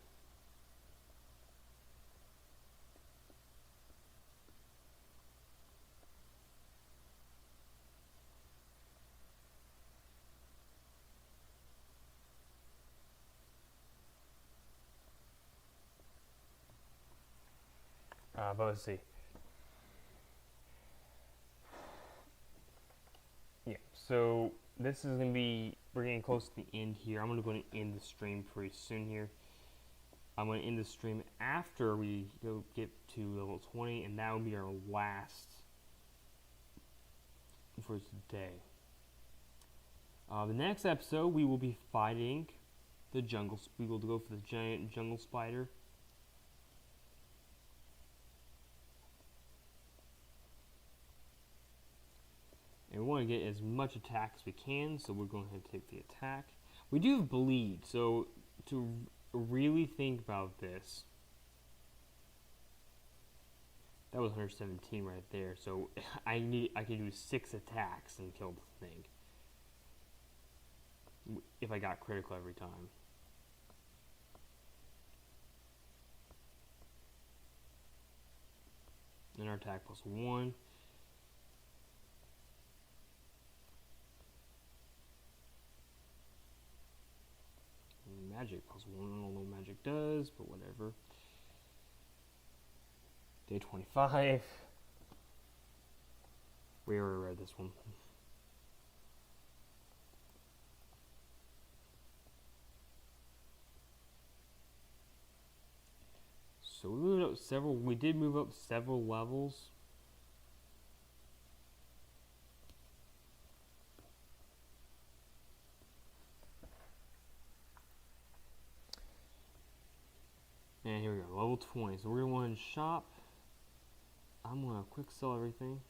But let's see. Yeah, so this is going to be, we're getting close to the end here. I'm going to go and end the stream pretty soon here. I'm going to end the stream after we go get to level 20, and that will be our last for today. The next episode, we will be fighting the jungle. We will go for the giant jungle spider. And we want to get as much attack as we can, so we're going to take the attack. We do have bleed, so to really think about this, that was 117 right there. So I could do 6 attacks and kill the thing if I got critical every time. And our attack +1. Magic +1. I don't know what magic does, but whatever. Day 25. We already read this one. So we moved up several. We did move up several levels. And here we go, level 20. So we're gonna go ahead and shop. I'm gonna quick sell everything.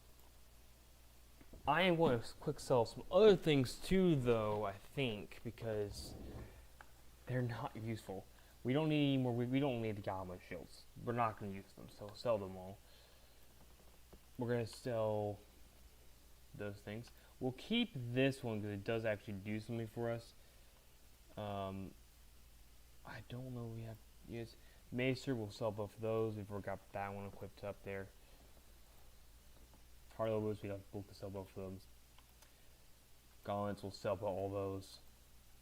I am going to quick sell some other things too, though, I think, because they're not useful. We don't need any more. We don't need the goblin shields. We're not going to use them, so sell them all. We're going to sell those things. We'll keep this one because it does actually do something for us. I don't know. We have yes, Macer. We'll sell both of those. We forgot that one equipped up there. Harlow we have to sell both of them. Gauntlets, we'll sell all those.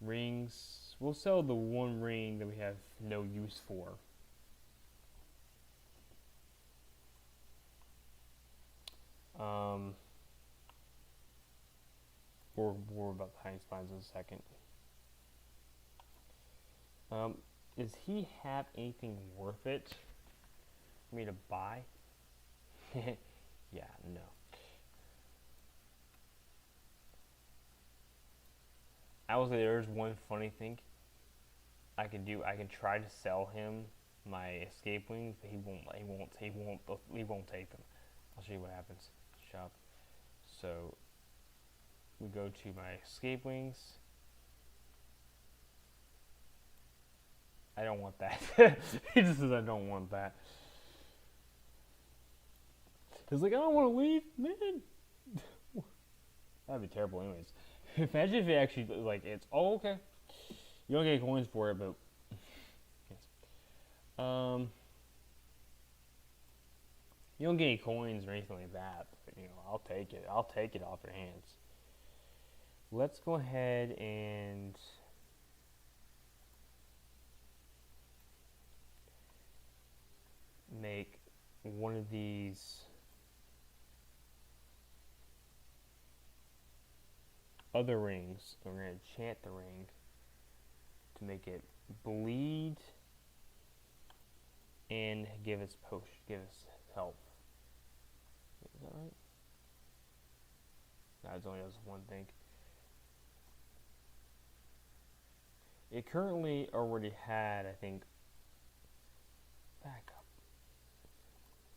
Rings, we'll sell the one ring that we have no use for. We'll worry about the hiding spines in a second. Does he have anything worth it for me to buy? Yeah, no. I will say there's one funny thing I can do. I can try to sell him my escape wings, but he won't take them. I'll show you what happens. Shop. So we go to my escape wings. I don't want that. He just says I don't want that. He's like, I don't want to leave, man. That'd be terrible anyways. Imagine if it actually, like, it's, oh, okay. You don't get coins for it, but, yes. You don't get any coins or anything like that, but, you know, I'll take it. I'll take it off your hands. Let's go ahead and make one of these other rings. We're going to enchant the ring to make it bleed and give us potion, give us health. Is that right? No, it only does one thing. It currently already had, I think, back up.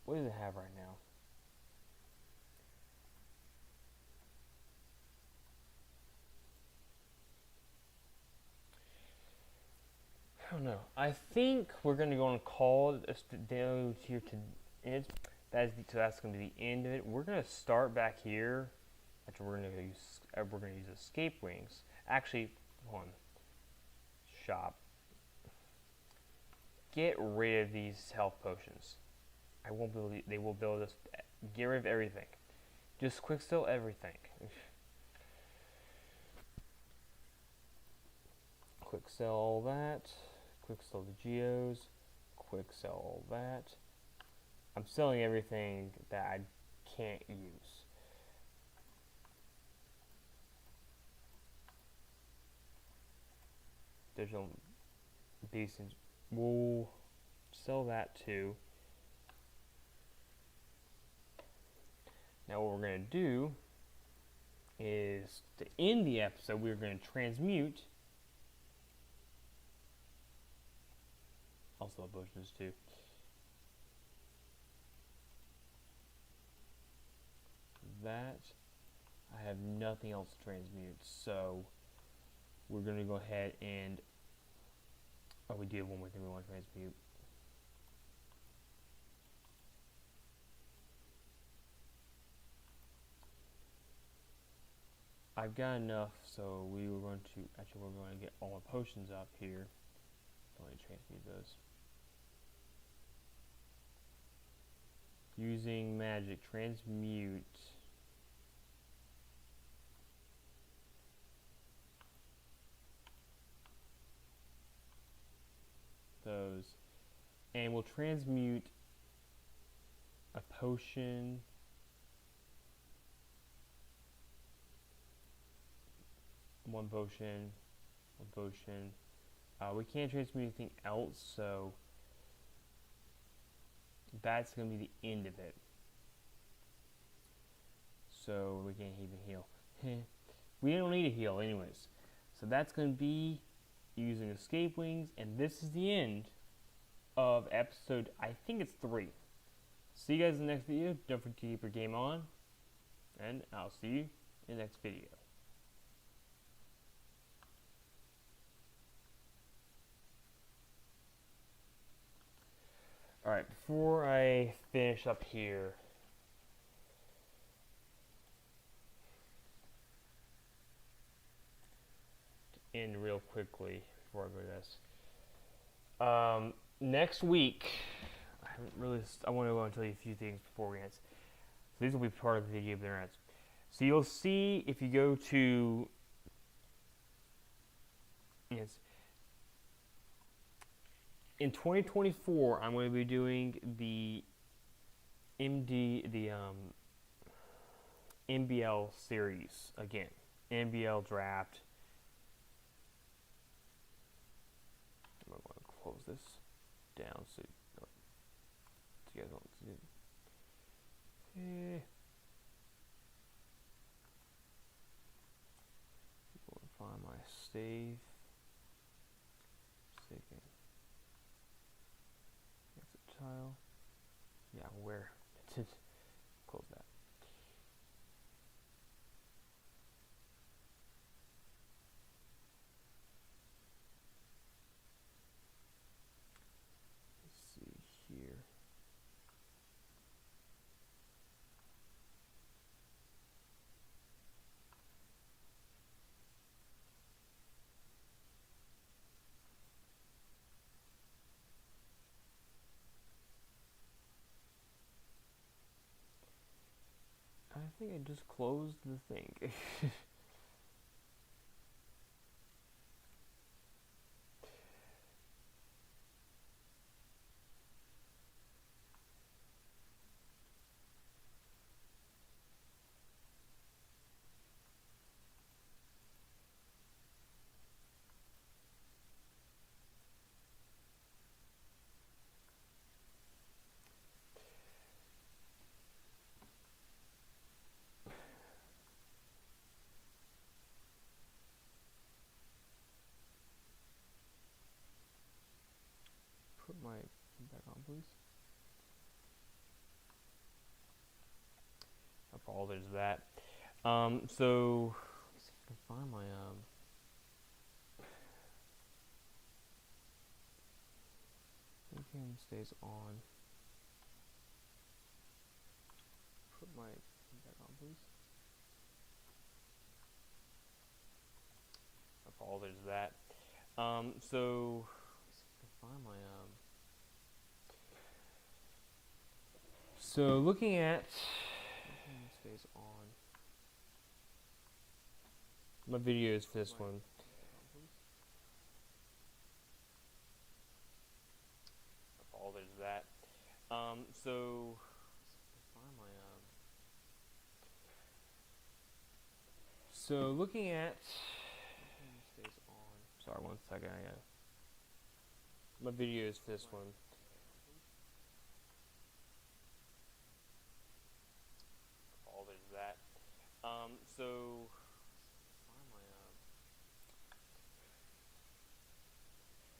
What does it have right now? I don't know. I think we're going to go and call this video here to end. That's going to be the end of it. We're going to start back here. Actually, we're going to use escape wings. Actually, hold on. Shop. Get rid of these health potions. I won't believe they will build us. Get rid of everything. Just quick sell everything. Quick sell all that. Quick sell the geos. Quick sell all that. I'm selling everything that I can't use. There's no decent. We'll sell that too. Now what we're going to do is to end the episode, we're going to transmute. Also bushes too. That. I have nothing else to transmute, so we're going to go ahead and, oh, we do have one more thing we want to transmute. I've got enough, so we're going to get all my potions up here. So let me transmute those. Using magic, transmute. Those. And we'll transmute a potion. One potion. We can't transmute anything else, so that's going to be the end of it. So we can't even heal. We don't need a heal anyways. So that's going to be using escape wings, and this is the end of episode, I think it's 3. See you guys in the next video. Don't forget to keep your game on, and I'll see you in the next video. Alright, before I finish up here, to end real quickly before I go to this. Next week, I want to go and tell you a few things before we end. So these will be part of the video of the internet. So you'll see if you go to, yes, in 2024, I'm going to be doing the NBL series again. NBL draft. I'm going to close this down so you guys don't see it. Go and find my save. Second. Exit tile. Yeah, where? Close that. Let's see here. I think I just closed the thing. Put my back on, please. I apologize for that. So let's see if I can find my webcam stays on. Put my back on, please. I apologize for that. So let's see if I can find my So looking at stays on. My video is for this one. Apologize for that. So find my So looking at stays on. Sorry, one second. I got my video is for this one. Apologize for that. So find my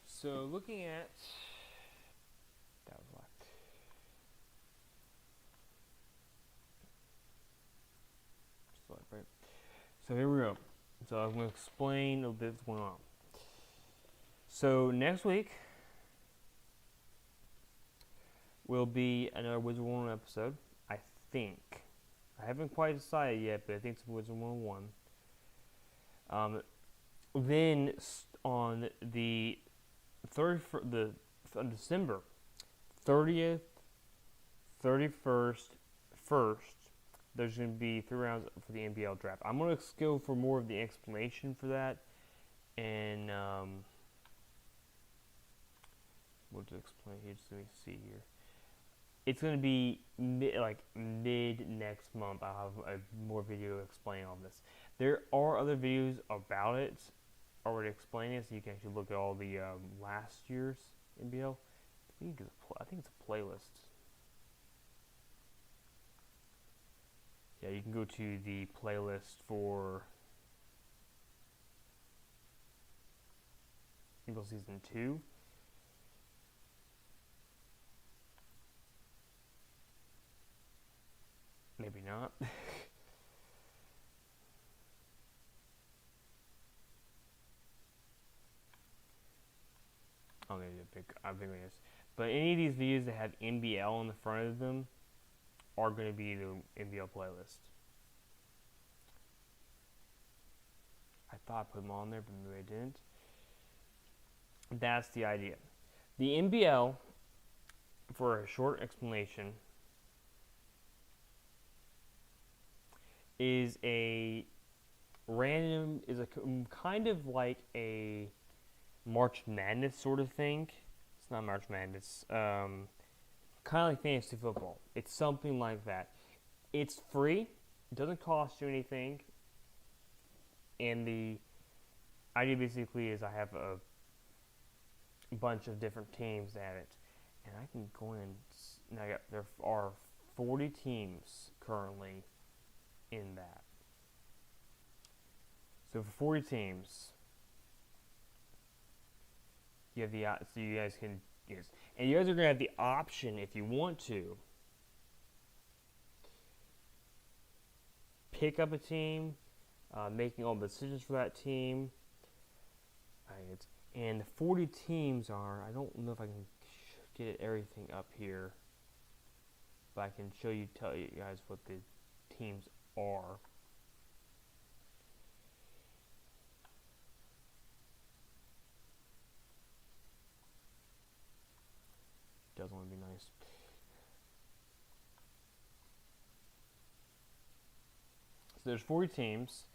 So looking at that was left. Select Right. So here we go. So I'm going to explain a bit what's going on. So next week will be another Wizard 101 episode, I think. I haven't quite decided yet, but I think it's Wizard 101. Then on the on December 30th, 31st, 1st, there's going to be 3 rounds for the NBL draft. I'm going to go for more of the explanation for that, and what to explain here? Just let me see here. It's going to be mid next month. I'll have a more video explaining all this. There are other videos about it already explaining it, so you can actually look at all the last year's NBL. I think it's a playlist. Yeah, you can go to the playlist for NBL Season 2. Maybe not. Oh, maybe a big one is. But any of these videos that have NBL on the front of them are going to be the NBL playlist. I thought I put them on there, but maybe I didn't. That's the idea. The NBL, for a short explanation, is a kind of like a March Madness sort of thing. It's not March Madness. Kind of like fantasy football. It's something like that. It's free. It doesn't cost you anything. And the idea basically is I have a bunch of different teams at it. And I can go in. Now there are 40 teams currently in that. So for 40 teams, you have the so you guys can and you guys are gonna have the option if you want to pick up a team, making all the decisions for that team. And the 40 teams are, I don't know if I can get everything up here, but I can tell you guys what the teams are. Does want to be nice. So there's 40 teams,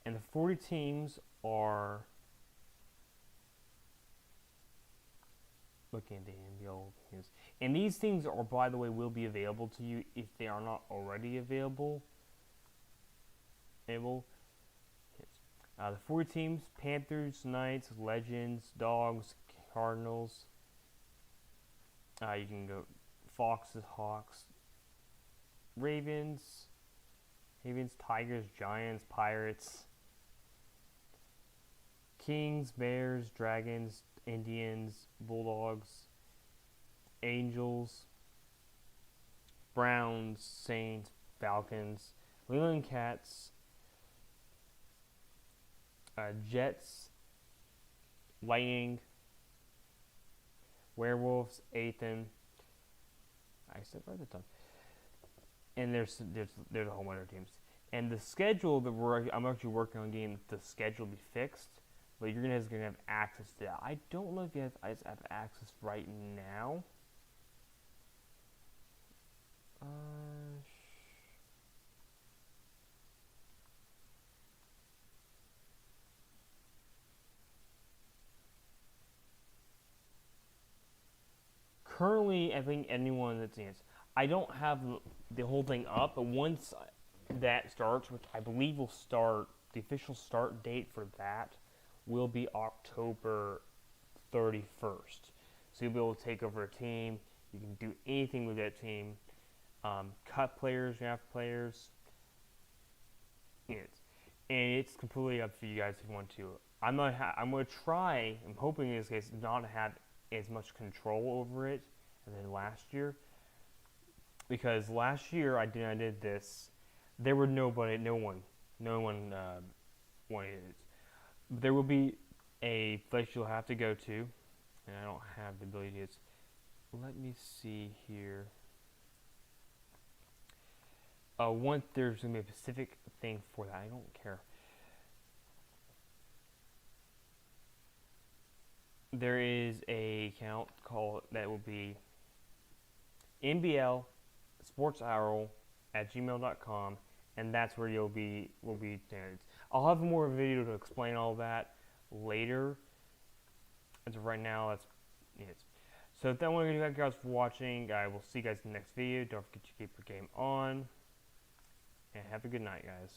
and the 40 teams are looking at the NBL teams. And these things are, by the way, will be available to you if they are not already available. The 40 teams: Panthers, Knights, Legends, Dogs, Cardinals. You can go Foxes, Hawks, Ravens, Tigers, Giants, Pirates, Kings, Bears, Dragons, Indians, Bulldogs, Angels, Browns, Saints, Falcons, Leland Cats, Jets, Lightning, Werewolves, Ethan. I said right at the top. And there's a whole bunch of teams. And the schedule that I'm actually working on getting the schedule to be fixed, but you're gonna have access to that. I don't know if you guys have access right now. Currently, I think anyone that's in it, I don't have the whole thing up, but once that starts, which I believe will start, the official start date for that will be October 31st. So you'll be able to take over a team. You can do anything with that team. Cut players, draft players. And it's completely up to you guys if you want to. I'm going to try, I'm hoping in this case, not to have as much control over it as I did last year. Because last year I did this, there were no one No one what it is. But there will be a place you'll have to go to, and I don't have the ability to. Let me see here. One, there's gonna be a specific thing for that. I don't care. There is a account called that will be NBL Sports Owl at gmail.com, and that's where will be standards. I'll have more video to explain all that later. As of right now, that's it. So thank you guys for watching. I will see you guys in the next video. Don't forget to keep your game on, and have a good night, guys.